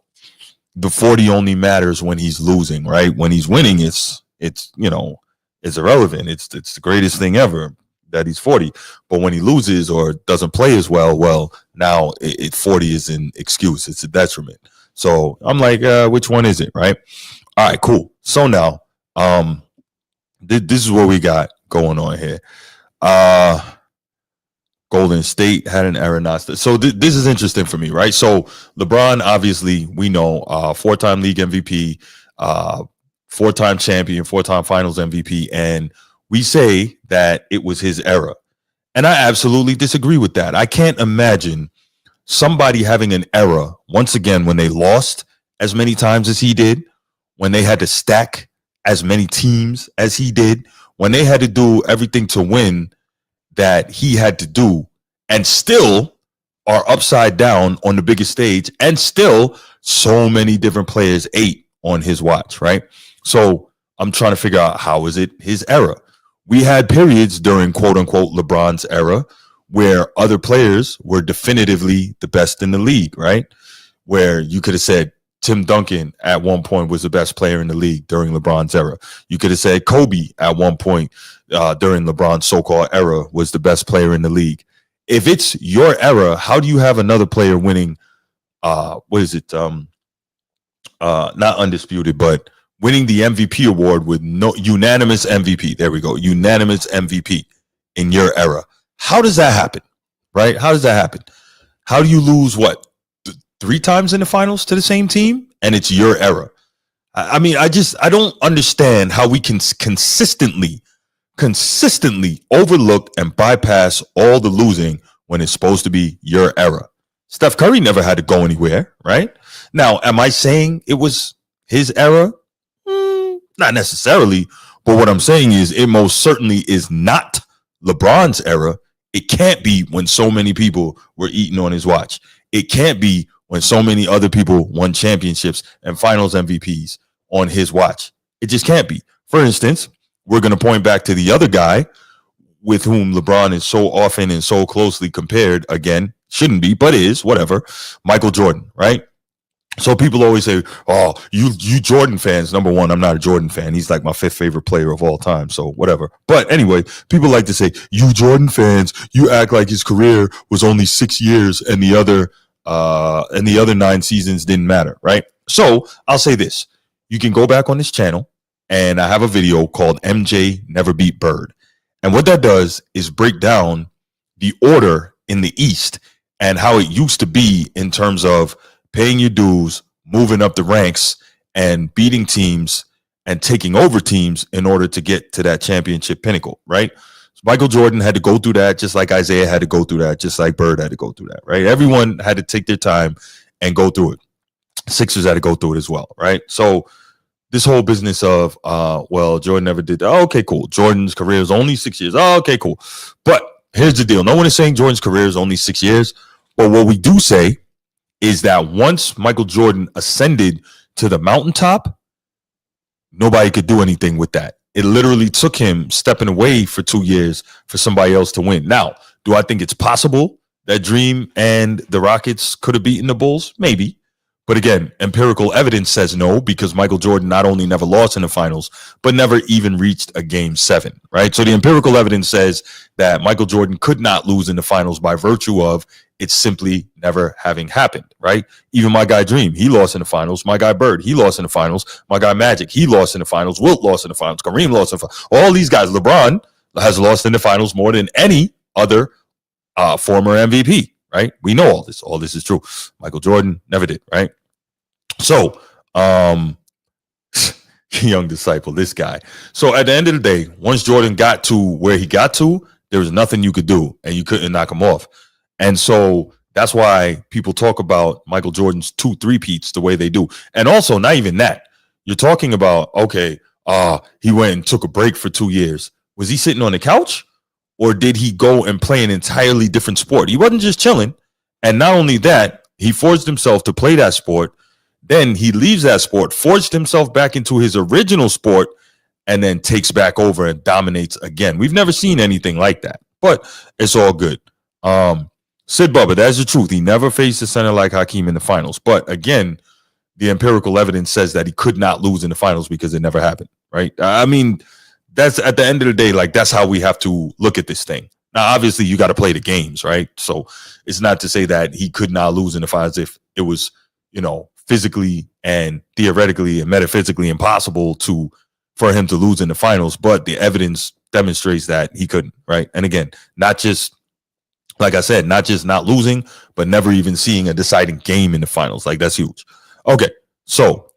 the 40 only matters when he's losing, right? When he's winning, it's irrelevant. It's the greatest thing ever that he's 40. But when he loses or doesn't play as well, now 40 is an excuse. It's a detriment. So I'm like, which one is it, right? All right, cool. So now, this is what we got going on here. Golden State had an error not. So this is interesting for me, right? So LeBron, obviously, we know, 4-time league MVP, 4-time champion, 4-time finals MVP. And we say that it was his era. And I absolutely disagree with that. I can't imagine somebody having an era, once again, when they lost as many times as he did, when they had to stack as many teams as he did, when they had to do everything to win that he had to do, and still are upside down on the biggest stage, and still so many different players ate on his watch, right? So I'm trying to figure out, how is it his era? We had periods during quote unquote LeBron's era where other players were definitively the best in the league, right? Where you could have said Tim Duncan at one point was the best player in the league during LeBron's era. You could have said Kobe at one point during LeBron's so-called era was the best player in the league. If it's your era, how do you have another player winning? What is it? Not undisputed, but winning the MVP award with no unanimous MVP. There we go. Unanimous MVP in your era. How does that happen? Right? How does that happen? How do you lose 3 times in the finals to the same team and it's your era? I mean, I don't understand how we can consistently overlook and bypass all the losing when it's supposed to be your era. Steph Curry never had to go anywhere, right? Now, am I saying it was his era? Not necessarily, but what I'm saying is it most certainly is not LeBron's era. It can't be when so many people were eating on his watch. It can't be when so many other people won championships and finals MVPs on his watch. It just can't be. For instance, we're going to point back to the other guy with whom LeBron is so often and so closely compared. Again, shouldn't be, but is, whatever. Michael Jordan, right? So people always say, oh, you Jordan fans. Number one, I'm not a Jordan fan. He's like my 5th favorite player of all time. So whatever. But anyway, people like to say, you Jordan fans, you act like his career was only 6 years and the other 9 seasons didn't matter, right? So I'll say this. You can go back on this channel and I have a video called MJ Never Beat Bird. And what that does is break down the order in the East and how it used to be in terms of paying your dues, moving up the ranks, and beating teams and taking over teams in order to get to that championship pinnacle, right? Michael Jordan had to go through that, just like Isaiah had to go through that, just like Bird had to go through that, right? Everyone had to take their time and go through it. Sixers had to go through it as well, right? So this whole business of, well, Jordan never did that. Oh, okay, cool. Jordan's career is only 6 years. Oh, okay, cool. But here's the deal. No one is saying Jordan's career is only 6 years. But what we do say is that once Michael Jordan ascended to the mountaintop, nobody could do anything with that. It literally took him stepping away for 2 years for somebody else to win. Now, do I think it's possible that Dream and the Rockets could have beaten the Bulls? Maybe. But again, empirical evidence says no, because Michael Jordan not only never lost in the finals, but never even reached a game 7, right? So the empirical evidence says that Michael Jordan could not lose in the finals by virtue of it simply never having happened, right? Even my guy Dream, he lost in the finals. My guy Bird, he lost in the finals. My guy Magic, he lost in the finals. Wilt lost in the finals. Kareem lost in the finals. All these guys, LeBron has lost in the finals more than any other former MVP, right? We know all this. All this is true. Michael Jordan never did, right? So, young disciple, this guy. So at the end of the day, once Jordan got to where he got to, there was nothing you could do, and you couldn't knock him off. And so that's why people talk about Michael Jordan's 2 3-peats the way they do. And also, not even that. You're talking about, okay, he went and took a break for 2 years. Was he sitting on the couch, or did he go and play an entirely different sport? He wasn't just chilling. And not only that, he forced himself to play that sport. Then he leaves that sport, forged himself back into his original sport, and then takes back over and dominates again. We've never seen anything like that, but it's all good. Sid Bubba, that's the truth. He never faced a center like Hakeem in the finals. But again, the empirical evidence says that he could not lose in the finals because it never happened, right? I mean, that's at the end of the day, like, that's how we have to look at this thing. Now, obviously, you got to play the games, right? So it's not to say that he could not lose in the finals if it was, physically and theoretically and metaphysically impossible for him to lose in the finals, but the evidence demonstrates that he couldn't, right? And again, not just, like I said, not just not losing, but never even seeing a deciding game in the finals. Like, that's huge. Okay, so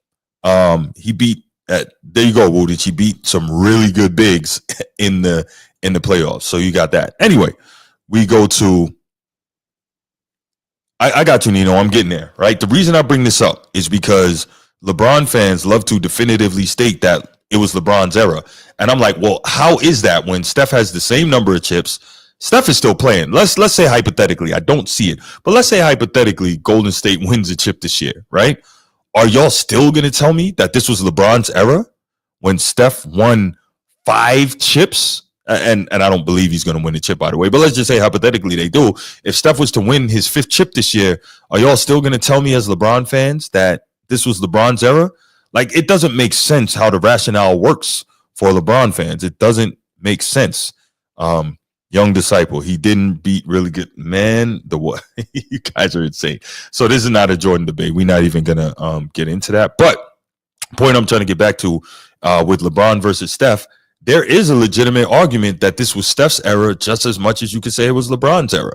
he beat, there you go, Woodage. He beat some really good bigs in the playoffs. So you got that. Anyway, we go to, I got you, Nino. I'm getting there, right? The reason I bring this up is because LeBron fans love to definitively state that it was LeBron's era. And I'm like, well, how is that when Steph has the same number of chips? Steph is still playing. Let's say hypothetically, I don't see it, but let's say hypothetically Golden State wins a chip this year, right? Are y'all still going to tell me that this was LeBron's era when Steph won 5 chips? And I don't believe he's going to win the chip, by the way. But let's just say hypothetically they do. If Steph was to win his 5th chip this year, are y'all still going to tell me as LeBron fans that this was LeBron's era? Like, it doesn't make sense how the rationale works for LeBron fans. It doesn't make sense. Young disciple, he didn't beat really good. Man, what? You guys are insane. So this is not a Jordan debate. We're not even going to get into that. But point I'm trying to get back to with LeBron versus Steph, there is a legitimate argument that this was Steph's era just as much as you could say it was LeBron's era.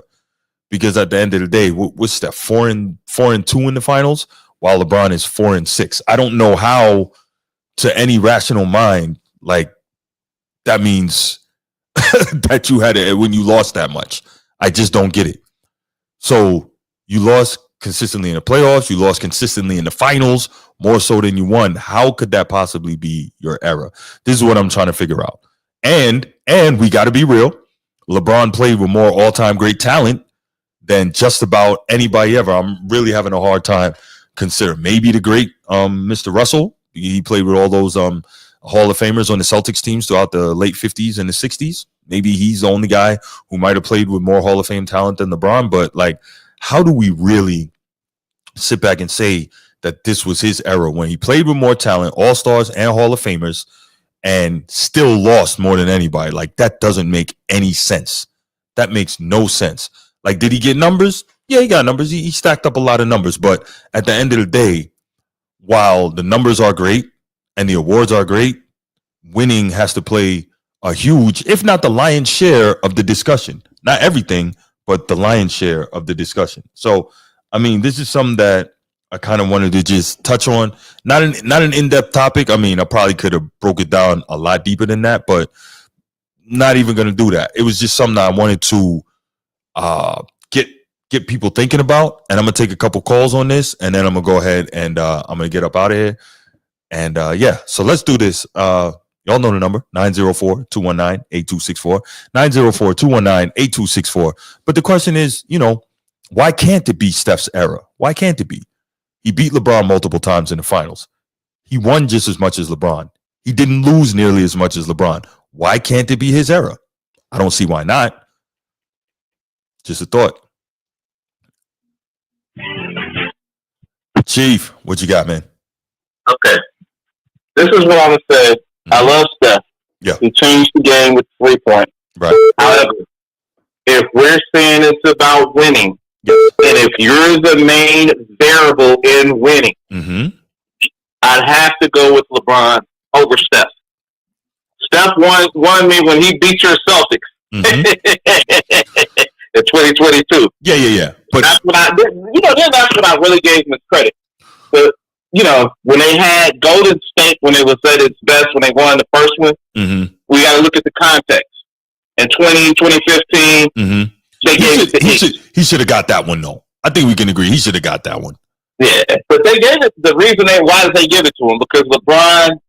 Because at the end of the day, what's Steph 4-2 in the finals, while LeBron is 4-6. I don't know how, to any rational mind, like, that means that you had it when you lost that much. I just don't get it. So you lost consistently in the playoffs, you lost consistently in the finals, more so than you won. How could that possibly be your era? This is what I'm trying to figure out. And we got to be real. LeBron played with more all-time great talent than just about anybody ever. I'm really having a hard time considering. Maybe the great Mr. Russell. He played with all those Hall of Famers on the Celtics teams throughout the late 50s and the 60s. Maybe he's the only guy who might have played with more Hall of Fame talent than LeBron. But, like, how do we really sit back and say that this was his era when he played with more talent, all-stars and Hall of Famers, and still lost more than anybody? Like, that doesn't make any sense. That makes no sense. Like, did he get numbers? Yeah, he got numbers. He stacked up a lot of numbers. But at the end of the day, while the numbers are great and the awards are great, winning has to play a huge, if not the lion's share of the discussion. Not everything, but the lion's share of the discussion. So, I mean, this is something that I kind of wanted to just touch on. Not an in-depth topic. I mean, I probably could have broke it down a lot deeper than that, but not even going to do that. It was just something I wanted to get people thinking about, and I'm going to take a couple calls on this, and then I'm going to go ahead and I'm going to get up out of here. And so let's do this. Y'all know the number, 904-219-8264, 904-219-8264. But the question is, why can't it be Steph's era? Why can't it be? He beat LeBron multiple times in the finals. He won just as much as LeBron. He didn't lose nearly as much as LeBron. Why can't it be his era? I don't see why not. Just a thought. Chief, what you got, man? Okay. This is what I would say. I love Steph. Yeah. He changed the game with 3-point. Right. However, if we're saying it's about winning, and if you're the main variable in winning, I'd have to go with LeBron over Steph. Steph won me when he beat your Celtics in 2022. Yeah. But that's what that's what I really gave him his credit. But when they had Golden State, when it was at its best, when they won the first one, we got to look at the context. In 2015, they gave it to he should have got that one, though. I think we can agree he should have got that one. Yeah, but they gave it. The reason why did they give it to him? Because LeBron,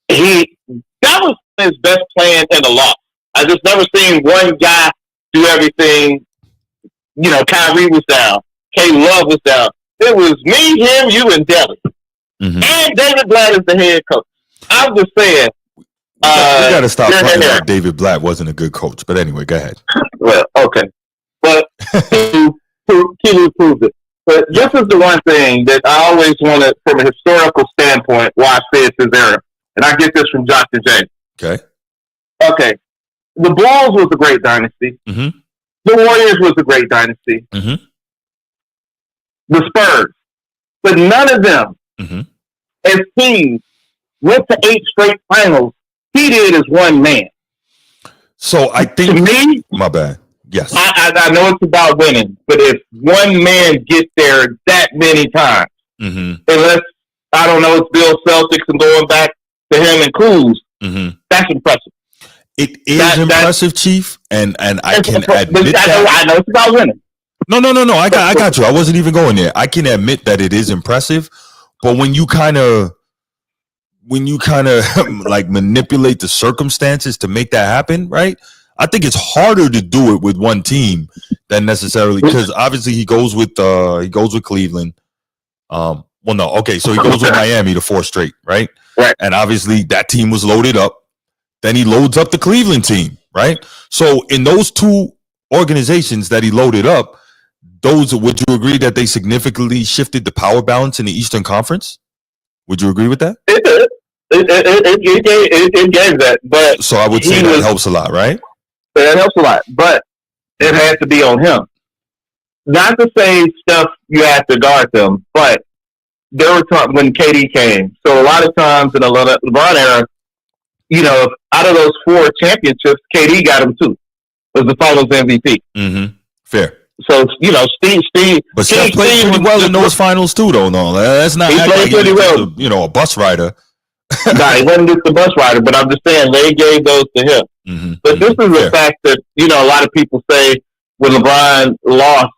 that was his best plan in the loss. I just never seen one guy do everything. Kyrie was down, K Love was down. It was me, him, you, and Delly, and David Blatt is the head coach. I'm just saying. We got to stop talking about David Blatt wasn't a good coach. But anyway, go ahead. Well, okay, but Keely proved it. But this is the one thing that I always wanted, from a historical standpoint, why I say it's his era. And I get this from Dr. J. Okay. The Bulls was a great dynasty. The Warriors was a great dynasty. The Spurs. But none of them, as teams, went to 8 straight finals. He did as one man. So I think... To me... My bad. Yes. I know it's about winning, but if one man gets there that many times, unless, I don't know, it's Bill Celtics and going back to him and Kuz, that's impressive. It is impressive, Chief, and I can admit that. I know it's about winning. No. I got you. I wasn't even going there. I can admit that it is impressive, but when you kind of like manipulate the circumstances to make that happen, right? I think it's harder to do it with one team than necessarily, because obviously he goes with Cleveland. So he goes with Miami to 4 straight, right? Right. And obviously that team was loaded up. Then he loads up the Cleveland team, right? So in those 2 organizations that he loaded up, would you agree that they significantly shifted the power balance in the Eastern Conference? Would you agree with that? It did. It gave that, but so I would say that helps a lot, right? That helps a lot, but it had to be on him. Not to say stuff you have to guard them, but there were times when KD came. So a lot of times in the LeBron era, out of those 4 championships, KD got them 2. Was the Finals MVP. Fair. So Steve. But Steph played pretty well in those finals too, though. No, that's not. He played pretty well. A bus rider. Nah, he wasn't just the bus rider, but I'm just saying they gave those to him. But this is a fact that a lot of people say when LeBron lost,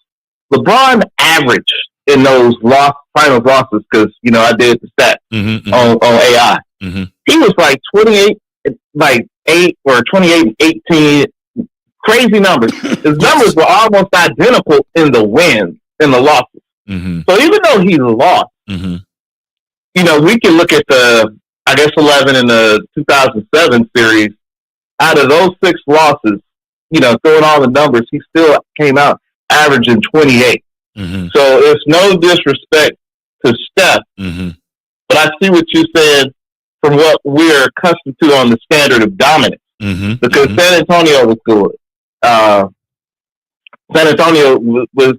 LeBron averaged in those finals losses, because I did the stats on AI. He was like 28, 8 or 28, 18. Crazy numbers. His numbers were almost identical in the wins and the losses. So even though he lost, we can look at the 11 in the 2007 series. Out of those 6 losses, throwing all the numbers, he still came out averaging 28. So it's no disrespect to Steph, but I see what you said from what we're accustomed to on the standard of dominance. Because San Antonio was good. San Antonio was,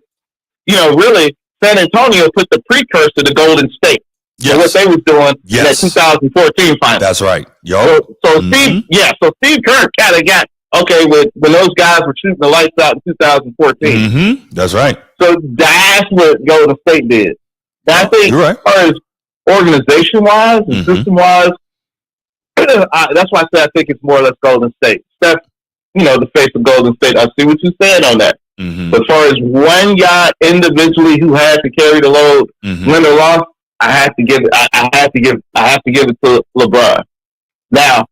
really, San Antonio put the precursor to Golden State. Yes. What they was doing in that 2014 final. That's right. So Steve Kerr kind of got, when those guys were shooting the lights out in 2014. That's right. So that's what Golden State did. I think as far as organization-wise and system-wise, that's why I say I think it's more or less Golden State. Steph, the face of Golden State. I see what you're saying on that. Mm-hmm. But as far as one guy individually who had to carry the load, win or loss, I have to give it. I have to give it to LeBron. Now,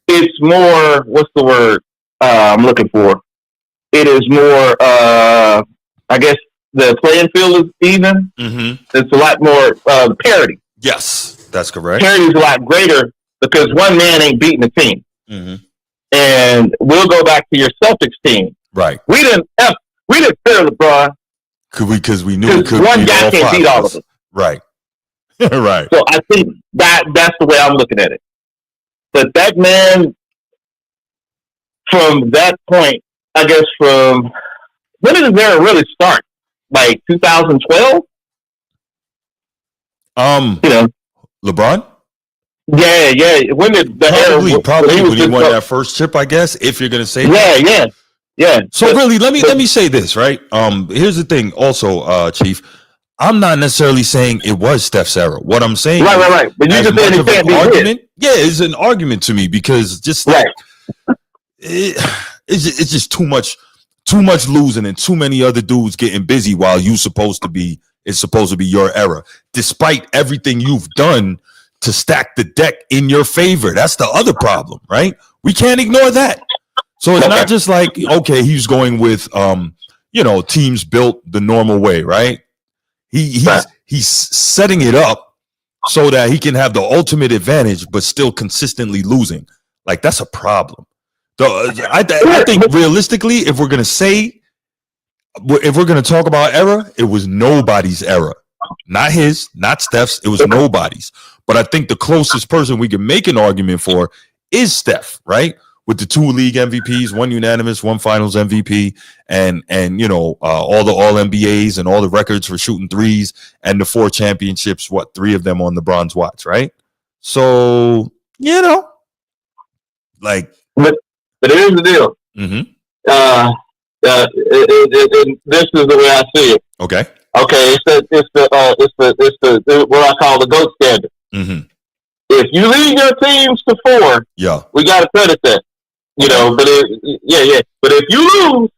it's more. What's the word I'm looking for? It is more. I guess the playing field is even. Mm-hmm. It's a lot more parity. Yes, that's correct. Parity is a lot greater because one man ain't beating the team. Mm-hmm. And we'll go back to your Celtics team. Right. We didn't fear LeBron because we knew one guy can't beat all of us. Right. Right. So I think that's the way I'm looking at it. But that man, from that point, I guess from when did his era really start? Like 2012? LeBron? Yeah. When did the probably when he won that first chip, I guess, if you're gonna say that. Yeah. So really, let me say this, right? Here's the thing also, Chief. I'm not necessarily saying it was Steph's era. What I'm saying right. But you just said it can't be argument. Yeah, it's an argument to me because just like it's just too much losing and too many other dudes getting busy while it's supposed to be your era, despite everything you've done to stack the deck in your favor. That's the other problem, right? We can't ignore that. So it's not just like, okay, he's going with teams built the normal way, right? He's setting it up so that he can have the ultimate advantage, but still consistently losing. Like, that's a problem. I think realistically, if we're going to talk about era, it was nobody's era. Not his, not Steph's. It was nobody's. But I think the closest person we can make an argument for is Steph, right? With the 2 league MVPs, 1 unanimous, 1 finals MVP, and all the all NBAs and all the records for shooting threes and the 4 championships, 3 of them on LeBron's watch, right? So, like. But here's the deal. Mm-hmm. This is the way I see it. Okay. It's the what I call the GOAT standard. Mm-hmm. If you lead your teams to 4, we got to credit that. But if you lose,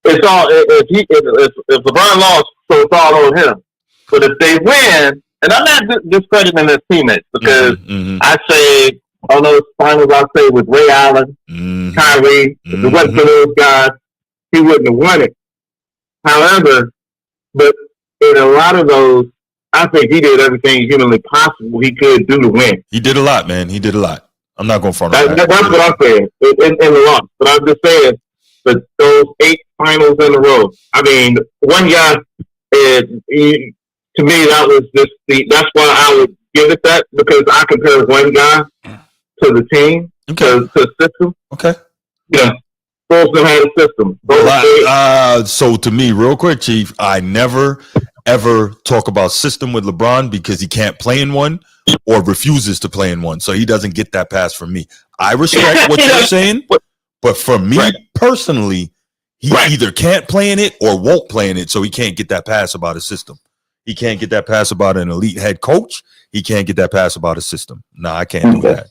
it's all if LeBron lost, so it's all on him. But if they win, and I'm not discrediting his teammates because I say on those finals, I say with Ray Allen, Kyrie, if it wasn't for those guys, he wouldn't have won it. However, but in a lot of those, I think he did everything humanly possible he could do to win. He did a lot, man. He did a lot. I'm not going to front on that. That's what I'm saying in the loss. But I'm just saying that those 8 finals in a row. I mean, one guy, to me, that was just that's why I would give it that, because I compare one guy to the team, to the system. Okay. Yeah. Both of them had a system. So to me, real quick, Chief, I never ever talk about system with LeBron because he can't play in one or refuses to play in one. So he doesn't get that pass from me. I respect what you're saying, but for me personally, he either can't play in it or won't play in it. So he can't get that pass about a system. He can't get that pass about an elite head coach. He can't get that pass about a system. No, I can't do that.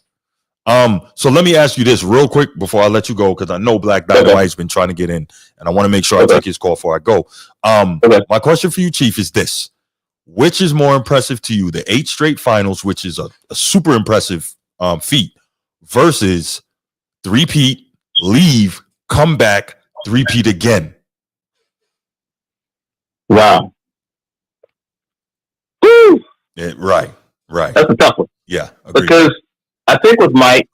So let me ask you this real quick before I let you go, because I know Black Dynamite's been trying to get in, and I want to make sure I take his call before I go. My question for you, Chief, is this: which is more impressive to you, the 8 straight finals, which is a super impressive feat, versus 3-peat, leave, come back, 3-peat again? Wow. Yeah, right. That's a tough one. Yeah, agreed. Because I think with Mike,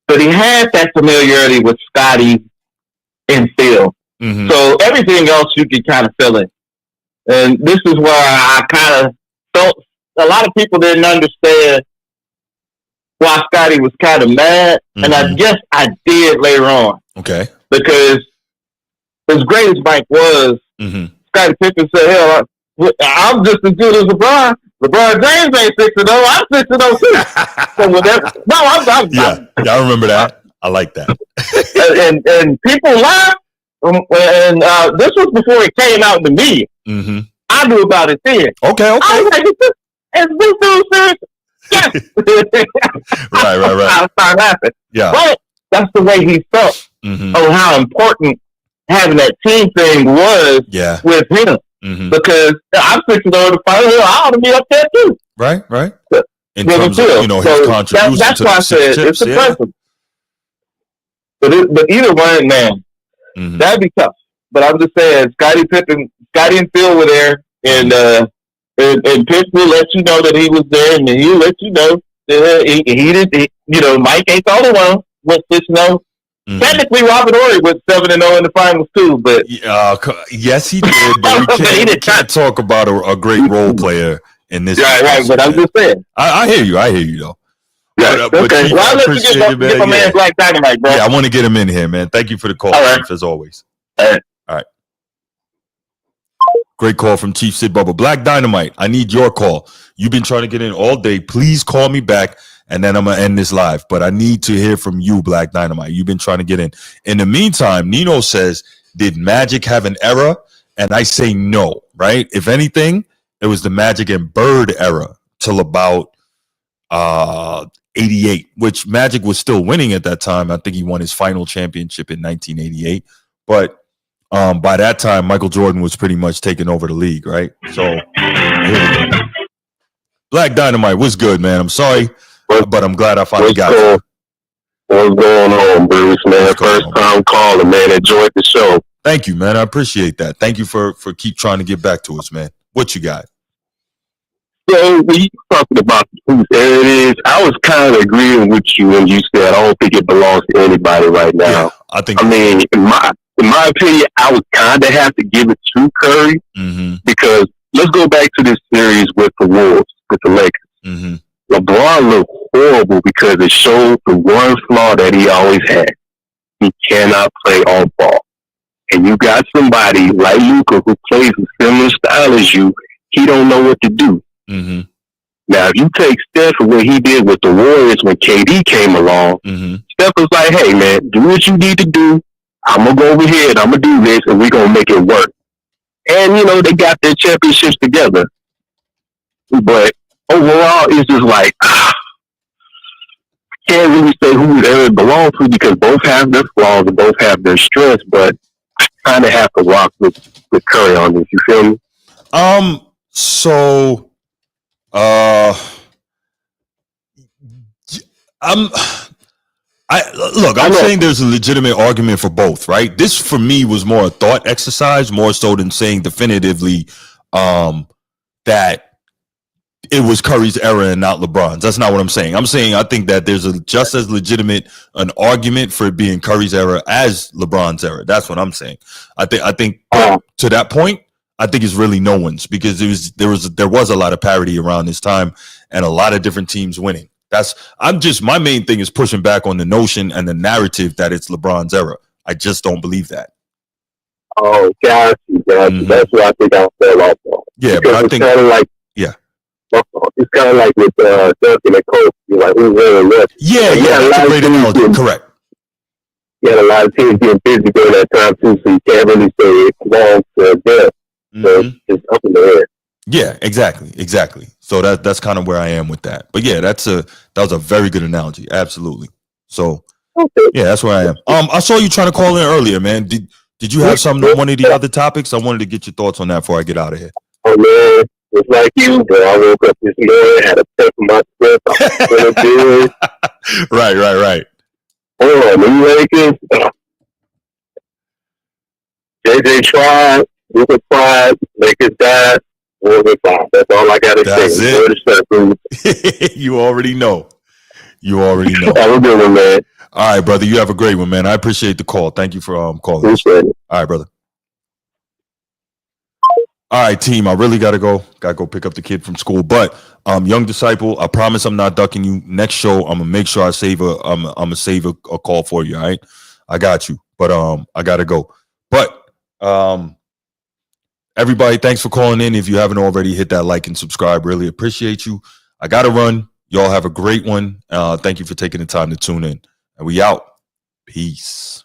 but he had that familiarity with Scotty and Phil. Mm-hmm. So everything else you can kind of fill in. And this is where I kind of felt a lot of people didn't understand why Scotty was kind of mad. And I guess I did later on. Okay. Because as great as Mike was, Scottie Pippen said, hell, I'm just as good as LeBron. LeBron James ain't 6-0. I'm 6-0 too. So whatever. No, I'm I remember that. I like that. and people laugh. And this was before it came out in the media. I knew about it then. Okay. I was like, Is this dude serious? Yes. Right. I started laughing. Yeah. But that's the way he felt on how important having that team thing was with him. Because I'm fixing to fight. I ought to be up there too. Right. In terms of, his contribution that's to why the I said it's impressive. But either way, man, that'd be tough. But I'm just saying, Scottie and Phil were there, and Pitts will let you know that he was there, and then he'll let you know that he didn't. Mike ain't all alone. Went 6-0. Technically, Robert Horry went 7-0 in the finals too, but yes, he did. But we can't talk about a great role player in this. Right. But I'm just saying. I hear you though. Yeah. But Chief, well, I'll let you get my man Black Dynamite, bro. Yeah, I want to get him in here, man. Thank you for the call, Chief, as always. All right. Great call from Chief Sid Bubba. Black Dynamite, I need your call. You've been trying to get in all day. Please call me back, and then I'm going to end this live. But I need to hear from you, Black Dynamite. You've been trying to get in. In the meantime, Nino says, did Magic have an era? And I say no, right? If anything, it was the Magic and Bird era till about 88, which Magic was still winning at that time. I think he won his final championship in 1988. But by that time, Michael Jordan was pretty much taking over the league, right? So, here we go. Black Dynamite, what's good, man? I'm sorry, but I'm glad I finally got you. What's going on, Bruce, man? First time calling, man. Enjoyed the show. Thank you, man. I appreciate that. Thank you for keep trying to get back to us, man. What you got? So, when you talking about whose era it is, I was kind of agreeing with you when you said I don't think it belongs to anybody right now. Yeah, I mean, in my opinion, I would kind of have to give it to Curry because let's go back to this series with the Wolves, with the Lakers. LeBron looked horrible because it showed the one flaw that he always had. He cannot play off ball. And you got somebody like Luka who plays a similar style as you, he don't know what to do. Now, if you take Steph for what he did with the Warriors when KD came along, Steph was like, hey, man, do what you need to do. I'm going to go over here and I'm going to do this and we're going to make it work. And, they got their championships together. But overall, it's just like, I can't really say who it belongs to because both have their flaws and both have their strengths, but I kind of have to rock with Curry on this. You feel me? So, I'm saying there's a legitimate argument for both, right? This for me was more a thought exercise, more so than saying definitively that it was Curry's era and not LeBron's. That's not what I'm saying. I'm saying I think that there's just as legitimate an argument for it being Curry's era as LeBron's era. That's what I'm saying. I think to that point, I think it's really no one's because there was a lot of parity around this time and a lot of different teams winning. My main thing is pushing back on the notion and the narrative that it's LeBron's era. I just don't believe that. Oh, got you. That's what I think I fell off on. Yeah, because but I think kind of like it's kind of like with Duncan and Coach. You're like, who's really left? Yeah, that's a great analogy. Correct. You had a lot of teams getting busy during that time too, so you can't really say it belongs to them. So it's up in the air. Yeah, exactly. So that's kind of where I am with that. But yeah, that was a very good analogy. Absolutely. So yeah, that's where I am. I saw you trying to call in earlier, man. Did you have something on one of the other topics? I wanted to get your thoughts on that before I get out of here. Oh man, it's like you, bro. I woke up this morning, had a pep in my step. I was feeling good. Right. Oh, New Lakers. JJ tried. Luka tried. Lakers died. That's all I gotta say. It. You already know. Have a good one, man. All right, brother. You have a great one, man. I appreciate the call. Thank you for calling. Appreciate it. All right, brother. All right, team. I really gotta go. Gotta go pick up the kid from school. But young disciple, I promise I'm not ducking you. Next show, I'm gonna make sure I save a call for you. All right, I got you. But I gotta go. But everybody, thanks for calling in. If you haven't already, hit that like and subscribe. Really appreciate you. I gotta run. Y'all have a great one. Thank you for taking the time to tune in. And we out. Peace.